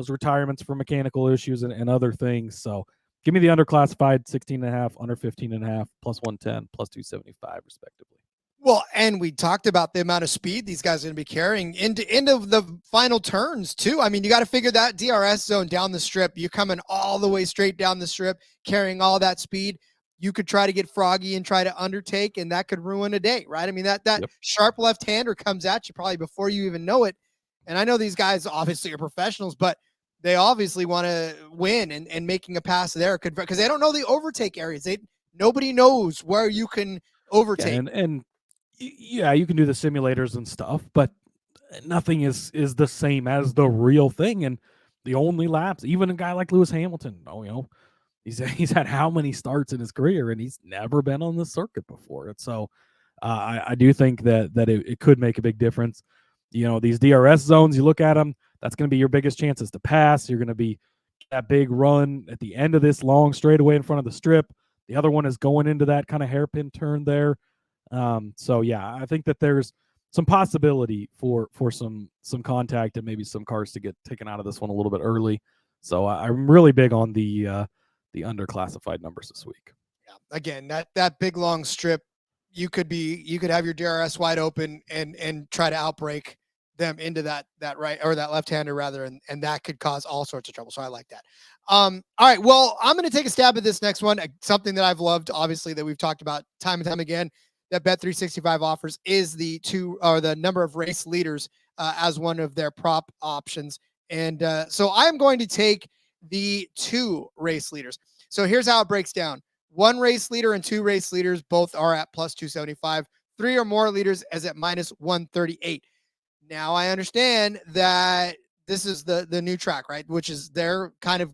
retirements for mechanical issues and other things. So give me the underclassified 16.5, under 15.5, plus 110, plus 275, respectively. Well, and we talked about the amount of speed these guys are going to be carrying into the final turns, too. I mean, you got to figure that DRS zone down the strip. You're coming all the way straight down the strip, carrying all that speed. You could try to get froggy and try to undertake, and that could ruin a day, right? I mean, that yep. Sharp left-hander comes at you probably before you even know it. And I know these guys obviously are professionals, but they obviously want to win, and making a pass there could, because they don't know the overtake areas. Nobody knows where you can overtake. And yeah, you can do the simulators and stuff, but nothing is the same as the real thing. And the only laps, even a guy like Lewis Hamilton, he's had how many starts in his career, and he's never been on the circuit before. And so I do think that it could make a big difference. These DRS zones, you look at them, that's going to be your biggest chances to pass. You're going to be that big run at the end of this long straightaway in front of the strip. The other one is going into that kind of hairpin turn there. So yeah, I think that there's some possibility for some contact and maybe some cars to get taken out of this one a little bit early. So I'm really big on the underclassified numbers this week. Yeah, again, that big long strip, you could have your DRS wide open and try to outbrake them into that right, or that left-hander rather, and that could cause all sorts of trouble. So I like that. All right, well, I'm going to take a stab at this next one. Something that I've loved, obviously, that we've talked about time and time again, that Bet365 offers is the number of race leaders as one of their prop options. And so I'm going to take the 2 race leaders. So here's how it breaks down. 1 race leader and 2 race leaders both are at plus 275. 3 or more leaders as at minus 138. Now I understand that this is the new track, right? Which is they're kind of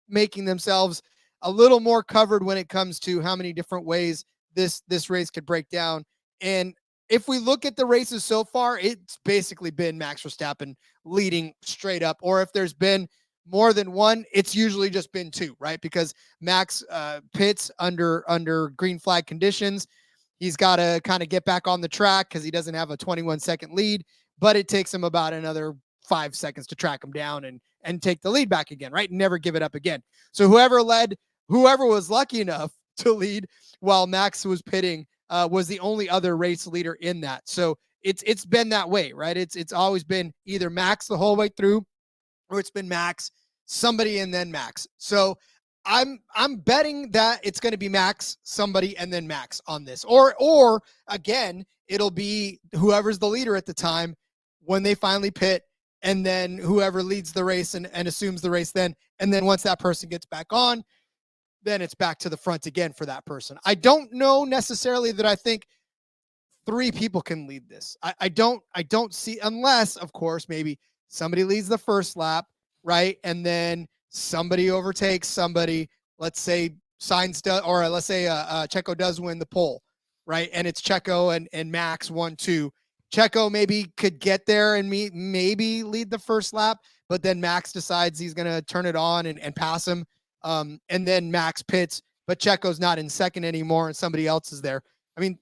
making themselves a little more covered when it comes to how many different ways this race could break down. And if we look at the races so far, it's basically been Max Verstappen leading straight up. Or if there's been more than one, it's usually just been 2, right? Because Max pits under green flag conditions. He's got to kind of get back on the track because he doesn't have a 21-second lead, but it takes him about another 5 seconds to track him down and take the lead back again, right? Never give it up again. So whoever was lucky enough to lead while Max was pitting was the only other race leader in that. So it's been that way, right? It's always been either Max the whole way through, or it's been Max, somebody, and then Max. So I'm betting that it's going to be Max, somebody, and then Max on this. Or again, it'll be whoever's the leader at the time when they finally pit, and then whoever leads the race and assumes the race then. And then once that person gets back on, then it's back to the front again for that person. I don't know necessarily that I think 3 people can lead this. I don't see, unless, of course, maybe somebody leads the first lap, right? And then somebody overtakes somebody. Let's say Sainz does, or let's say Checo does win the pole, right? And it's Checo and Max 1-2. Checo maybe could get there and maybe lead the first lap, but then Max decides he's going to turn it on and pass him. And then Max pits, but Checo's not in second anymore and somebody else is there. I mean,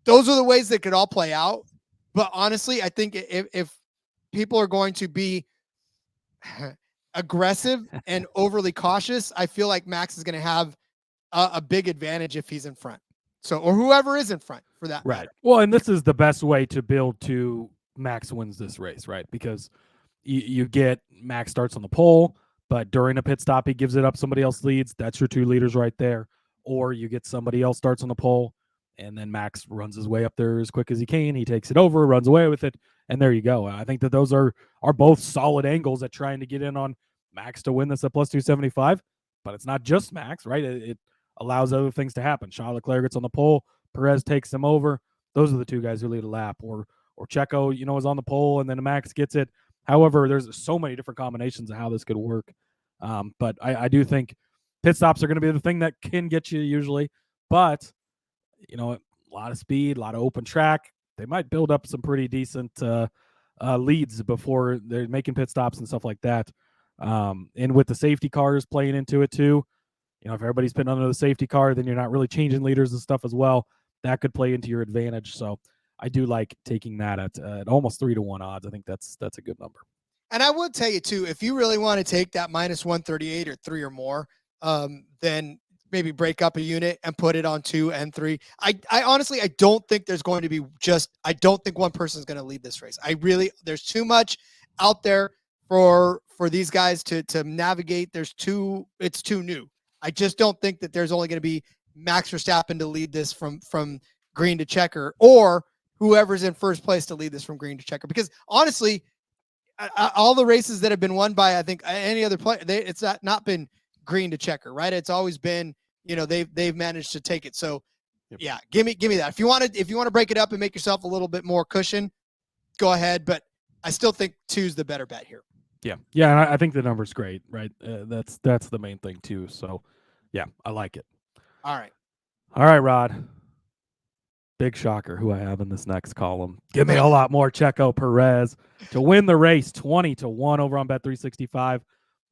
those are the ways that could all play out. But honestly, I think if people are going to be aggressive and overly cautious, I feel like Max is going to have a big advantage if he's in front. So, or whoever is in front for that. Right. matter. Well, and this is the best way to build to Max wins this race, right? Because you get Max starts on the pole, but during a pit stop, he gives it up. Somebody else leads. That's your 2 leaders right there. Or you get somebody else starts on the pole, and then Max runs his way up there as quick as he can. He takes it over, runs away with it, and there you go. I think that those are both solid angles at trying to get in on Max to win this at plus 275. But it's not just Max, right? It allows other things to happen. Charles Leclerc gets on the pole. Perez takes him over. Those are the 2 guys who lead a lap. Or or Checo, is on the pole and then Max gets it. However, there's so many different combinations of how this could work. But I do think pit stops are going to be the thing that can get you usually. But, a lot of speed, a lot of open track. They might build up some pretty decent leads before they're making pit stops and stuff like that. And with the safety cars playing into it too, if everybody's pitting under the safety car, then you're not really changing leaders and stuff as well. That could play into your advantage. So I do like taking that at almost 3-1 odds. I think that's a good number. And I would tell you too, if you really want to take that minus 138 or 3 or more, then maybe break up a unit and put it on 2 and 3. I honestly, I don't think there's going to be I don't think one person is going to lead this race. There's too much out there for these guys to navigate. It's too new. I just don't think that there's only going to be Max Verstappen to lead this from green to checker, or whoever's in first place to lead this from green to checker. Because honestly, all the races that have been won by, I think, any other player, it's not been green to checker, right? It's always been, they've managed to take it. So yeah, give me that. If you want to break it up and make yourself a little bit more cushion, go ahead. But I still think 2's the better bet here. Yeah, and I think the number's great, right? That's the main thing too. So yeah, I like it. All right, Rod. Big shocker who I have in this next column. Give me a lot more Checo Perez to win the race, 20-1 over on Bet365.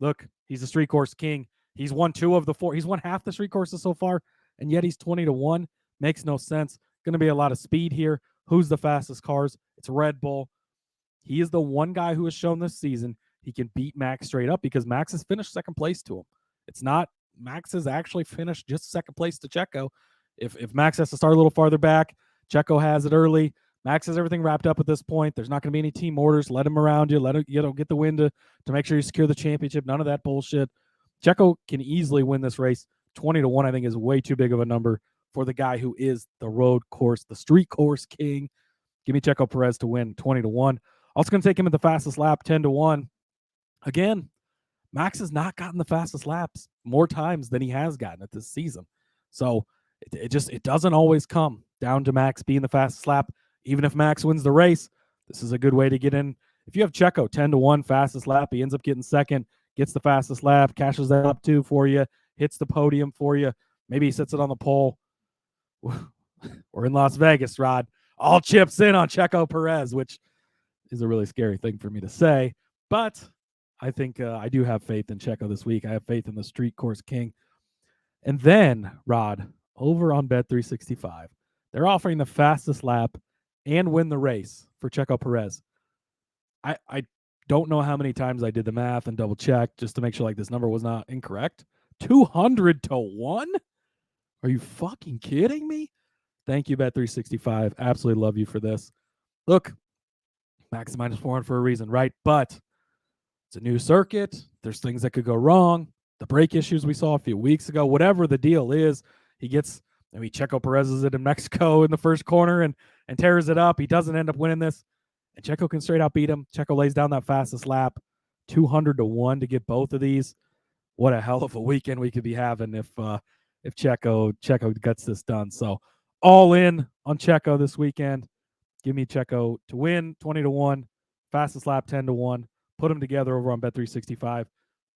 Look, he's a street course king. He's won 2 of the 4. He's won half the street courses so far, and yet he's 20-1. Makes no sense. Going to be a lot of speed here. Who's the fastest cars? It's Red Bull. He is the one guy who has shown this season he can beat Max straight up because Max has finished second place to him. It's not Max has actually finished just second place to Checo. If Max has to start a little farther back, Checo has it early. Max has everything wrapped up at this point. There's not going to be any team orders. Let him around you. Let him, get the win to make sure you secure the championship. None of that bullshit. Checo can easily win this race. 20-1, I think, is way too big of a number for the guy who is the road course, the street course king. Give me Checo Perez to win 20-1. Also going to take him at the fastest lap, 10-1. Again, Max has not gotten the fastest laps more times than he has gotten it this season. So it doesn't always come down to Max being the fastest lap. Even if Max wins the race, this is a good way to get in. If you have Checo 10-1 fastest lap, he ends up getting second, gets the fastest lap, cashes that up too for you, hits the podium for you. Maybe he sits it on the pole. We're in Las Vegas, Rod. All chips in on Checo Perez, which is a really scary thing for me to say. But I think I do have faith in Checo this week. I have faith in the street course king. And then, Rod, over on Bet365, they're offering the fastest lap and win the race for Checo Perez. I don't know how many times I did the math and double checked just to make sure this number was not incorrect. 200-1? Are you fucking kidding me? Thank you, Bet365. Absolutely love you for this. Look, Max is -400 for a reason, right? But it's a new circuit. There's things that could go wrong. The brake issues we saw a few weeks ago, whatever the deal is, he gets, Checo Perez is it in Mexico in the first corner and tears it up. He doesn't end up winning this. And Checo can straight out beat him. Checo lays down that fastest lap, 200-1 to get both of these. What a hell of a weekend we could be having if Checo gets this done. So all in on Checo this weekend. Give me Checo to win 20-1, fastest lap 10-1. Put them together over on Bet365,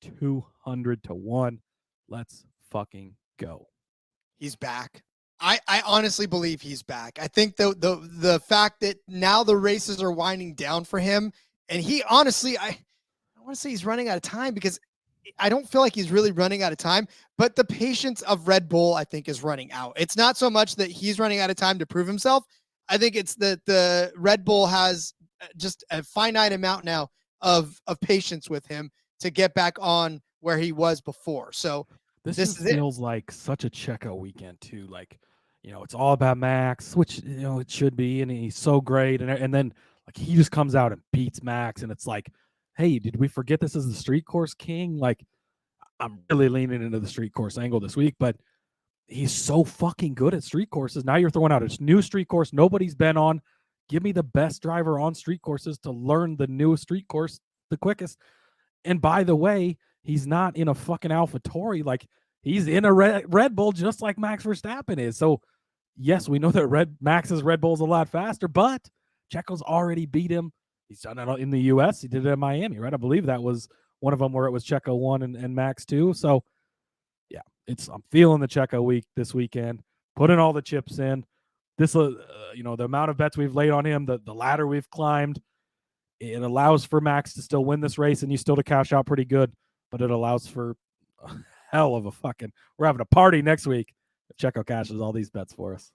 200-1. Let's fucking go. He's back. I honestly believe he's back. I think the fact that now the races are winding down for him, and he honestly, I want to say he's running out of time because I don't feel like he's really running out of time, but the patience of Red Bull, I think, is running out. It's not so much that he's running out of time to prove himself. I think it's that the Red Bull has just a finite amount now of patience with him to get back on where he was before. So this feels like such a Checo weekend too. It's all about Max, which it should be, and he's so great. And then he just comes out and beats Max, and it's like, hey, did we forget this is the street course king? I'm really leaning into the street course angle this week, but he's so fucking good at street courses. Now you're throwing out a new street course nobody's been on. Give me the best driver on street courses to learn the newest street course the quickest. And by the way, he's not in a fucking AlphaTauri. He's in a Red Bull just like Max Verstappen is. So yes, we know that Max's Red Bull is a lot faster, but Checo's already beat him. He's done it in the U.S. He did it in Miami, right? I believe that was one of them where it was Checo 1 and Max 2. So, yeah, I'm feeling the Checo week this weekend, putting all the chips in. This, the amount of bets we've laid on him, the ladder we've climbed, it allows for Max to still win this race and you still to cash out pretty good, but it allows for a hell of a we're having a party next week if Checo cashes all these bets for us.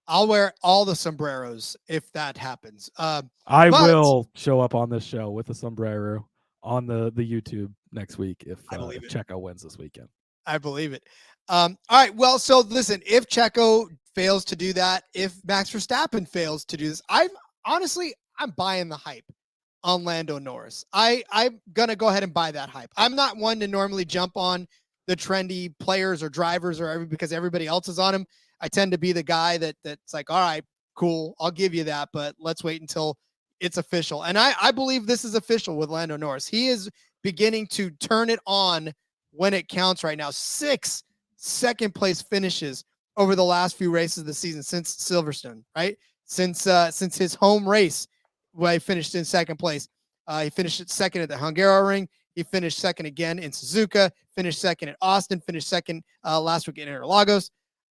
I'll wear all the sombreros if that happens. I will show up on this show with a sombrero on the YouTube next week if Checo wins this weekend. I believe it. All right. Well, so listen, if Checo fails to do that, if Max Verstappen fails to do this, I'm buying the hype on Lando Norris. I'm going to go ahead and buy that hype. I'm not one to normally jump on the trendy players or drivers because everybody else is on him. I tend to be the guy that's like, all right, cool, I'll give you that, but let's wait until it's official. And I believe this is official with Lando Norris. He is beginning to turn it on when it counts right now. 6 second-place finishes over the last few races of the season since Silverstone, right? Since his home race, where he finished in second place. He finished second at the Hungaroring. He finished second again in Suzuka, finished second at Austin, finished second last week in Interlagos.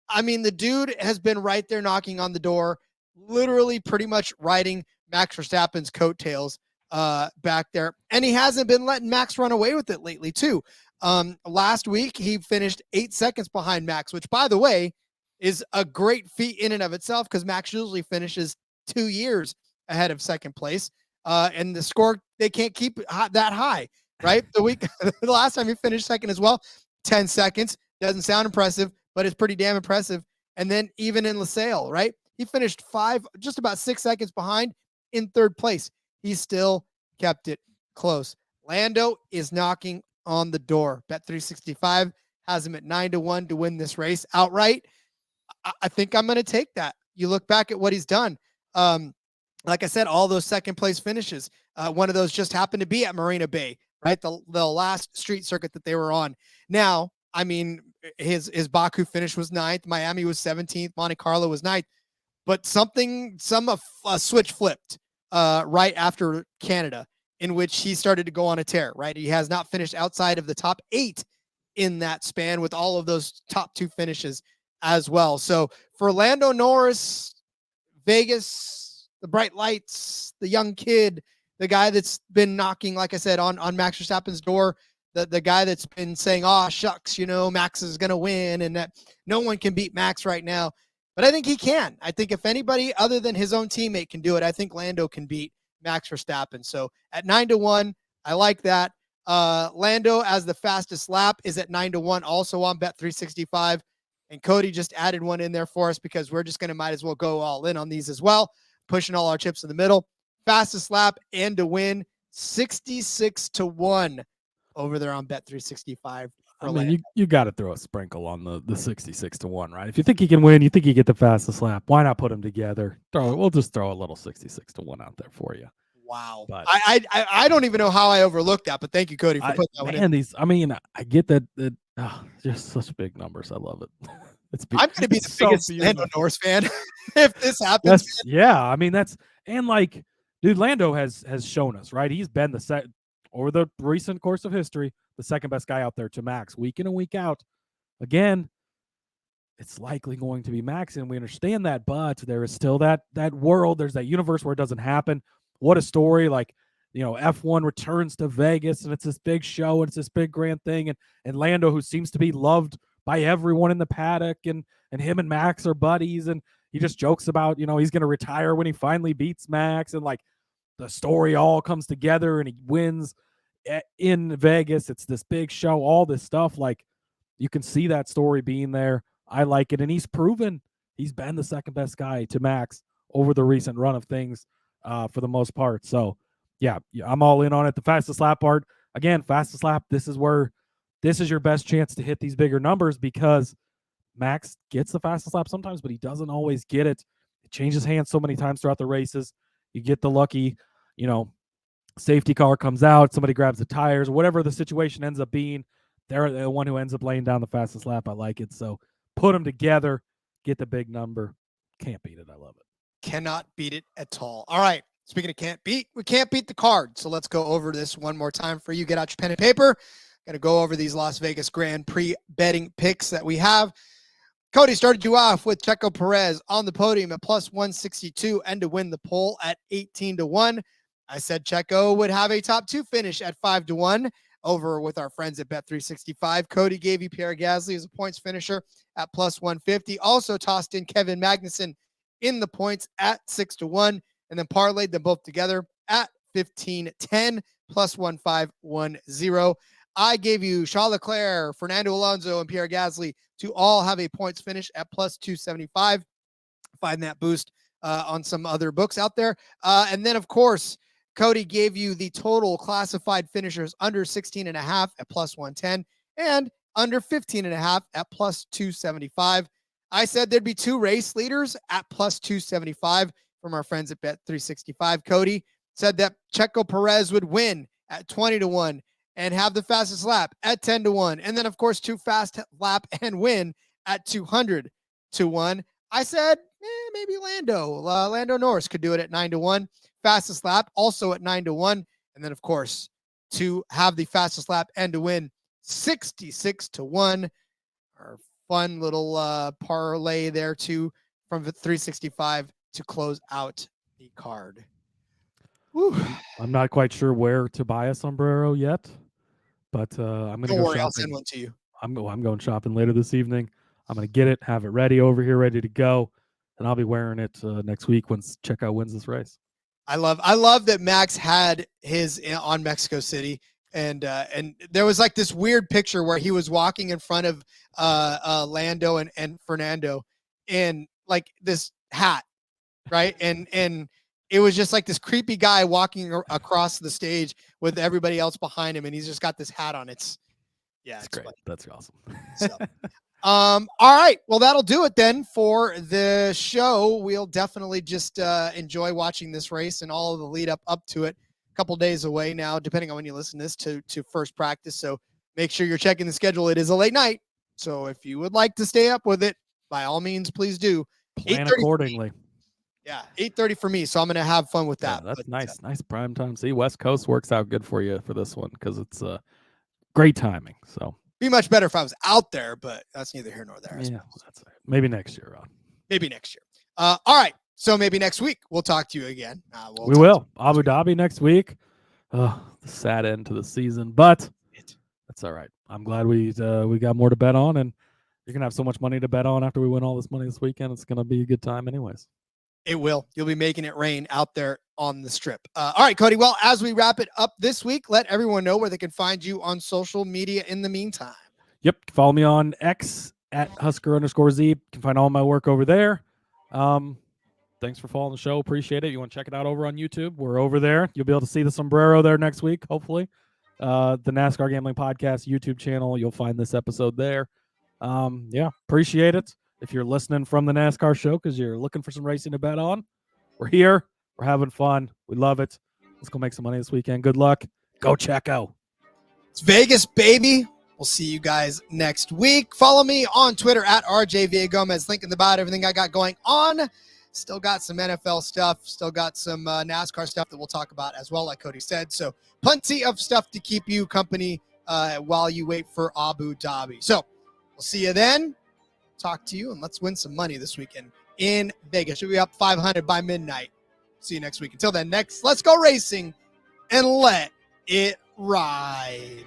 I mean, the dude has been right there knocking on the door, literally pretty much riding Max Verstappen's coattails back there. And he hasn't been letting Max run away with it lately, too. Last week, he finished 8 seconds behind Max, which, by the way, is a great feat in and of itself because Max usually finishes 2 years ahead of second place. And the score, they can't keep that high, right? The last time he finished second as well, 10 seconds. Doesn't sound impressive, but it's pretty damn impressive. And then even in Losail, right? He finished just about 6 seconds behind in third place. He still kept it close. Lando is knocking on the door. Bet365 has him at 9-1 to win this race outright. I think I'm going to take that. You look back at what he's done. Like I said, all those second place finishes. One of those just happened to be at Marina Bay, right? The last street circuit that they were on. Now, I mean, his Baku finish was 9th. Miami was 17th. Monte Carlo was 9th. But a switch flipped right after Canada, in which he started to go on a tear, right? He has not finished outside of the top 8 in that span with all of those top 2 finishes as well. So for Lando Norris, Vegas, the bright lights, the young kid, the guy that's been knocking, like I said, on Max Verstappen's door, the guy that's been saying, oh, shucks, Max is going to win and that no one can beat Max right now. But I think he can. I think if anybody other than his own teammate can do it, I think Lando can beat Max Verstappen. So at 9-1, I like that. Lando as the fastest lap is at 9-1, also on Bet365. And Cody just added one in there for us because we're just going to might as well go all in on these as well, pushing all our chips in the middle. Fastest lap and to win 66-1 over there on Bet365. I mean, you got to throw a sprinkle on the 66-1, right? If you think he can win, you think you get the fastest lap. Why not put them together? We'll just throw a little 66-1 out there for you. Wow. But I don't even know how I overlooked that, but thank you, Cody, for putting that one in. I get that just such big numbers. I love it. I'm going to be the biggest Lando Norris fan if this happens. Dude, Lando has shown us, right? He's been over the recent course of history, the second best guy out there to Max week in and week out. Again, it's likely going to be Max, and we understand that, but there is still that world. There's that universe where it doesn't happen. What a story. F1 returns to Vegas, and it's this big show, and it's this big grand thing, and Lando, who seems to be loved by everyone in the paddock, and him and Max are buddies, and he just jokes about, he's going to retire when he finally beats Max, and the story all comes together, and he wins in Vegas. It's this big show, all this stuff. You can see that story being there. I like it, and he's proven he's been the second best guy to Max over the recent run of things for the most part. So, yeah, I'm all in on it. The fastest lap part, again, fastest lap, this is your best chance to hit these bigger numbers because Max gets the fastest lap sometimes, but he doesn't always get it. It changes hands so many times throughout the races. You get the lucky, safety car comes out, somebody grabs the tires, whatever the situation ends up being, they're the one who ends up laying down the fastest lap. I like it. So put them together, get the big number. Can't beat it. I love it. Cannot beat it at all. All right. Speaking of can't beat, we can't beat the card. So let's go over this one more time for you. Get out your pen and paper. Got to go over these Las Vegas Grand Prix betting picks that we have. Cody started you off with Checo Perez on the podium at plus 162 and to win the pole at 18-1. I said Checo would have a top 2 finish at 5-1 over with our friends at Bet365. Cody gave you Pierre Gasly as a points finisher at plus 150. Also tossed in Kevin Magnussen in the points at 6-1 and then parlayed them both together at 15-10 plus 1510. I gave you Charles Leclerc, Fernando Alonso, and Pierre Gasly to all have a points finish at plus 275. Find that boost on some other books out there. And then, of course, Cody gave you the total classified finishers under 16.5 at plus 110 and under 15.5 at plus 275. I said there'd be 2 race leaders at plus 275 from our friends at Bet365. Cody said that Checo Perez would win at 20-1 and have the fastest lap at 10-1. And then, of course, 2 fast lap and win at 200-1. I said, maybe Lando Norris could do it at 9-1. Fastest lap also at 9-1. And then, of course, to have the fastest lap and to win 66-1. Our fun little parlay there too from the 365 to close out the card. Whew. I'm not quite sure where to buy a sombrero yet, but I'm going to go shopping. I'll send one to you. I'm going shopping later this evening. I'm going to get it, have it ready over here, ready to go, and I'll be wearing it next week once Checo wins this race. I love that Max had his on Mexico City, and there was like this weird picture where he was walking in front of Lando and Fernando in like this hat, right? And it was just like this creepy guy walking across the stage with everybody else behind him, and he's just got this hat on. It's great. Funny. That's awesome. So, all right. Well, that'll do it then for the show. We'll definitely just enjoy watching this race and all of the lead up to it. A couple days away now, depending on when you listen to this, to first practice. So make sure you're checking the schedule. It is a late night. So if you would like to stay up with it, by all means, please do. Plan accordingly. Yeah, 8:30 for me, so I'm going to have fun with that. Yeah, that's nice. Nice prime time. See, West Coast works out good for you for this one because it's great timing. So be much better if I was out there, but that's neither here nor there. Yeah, that's right. Maybe next year, Ron. Maybe next year. All right, so maybe next week we'll talk to you again. We will. Abu Dhabi next week. The sad end to the season, but that's all right. I'm glad we got more to bet on, and you're going to have so much money to bet on after we win all this money this weekend. It's going to be a good time anyways. It will. You'll be making it rain out there on the strip. All right, Cody. Well, as we wrap it up this week, let everyone know where they can find you on social media in the meantime. Yep. Follow me on X at Husker_Zeeb. You can find all my work over there. Thanks for following the show. Appreciate it. You want to check it out over on YouTube? We're over there. You'll be able to see the sombrero there next week, hopefully. The NASCAR Gambling Podcast YouTube channel. You'll find this episode there. Yeah, appreciate it. If you're listening from the NASCAR show because you're looking for some racing to bet on, we're here. We're having fun. We love it. Let's go make some money this weekend. Good luck. Go Checo. It's Vegas, baby. We'll see you guys next week. Follow me on Twitter at RJ Villagomez. Link in the bio, everything I got going on. Still got some NFL stuff. Still got some NASCAR stuff that we'll talk about as well, like Cody said. So plenty of stuff to keep you company while you wait for Abu Dhabi. So we'll see you then. Talk to you, and let's win some money this weekend in Vegas. Should be up 500 by midnight. See you next week. Until then, let's go racing and let it ride.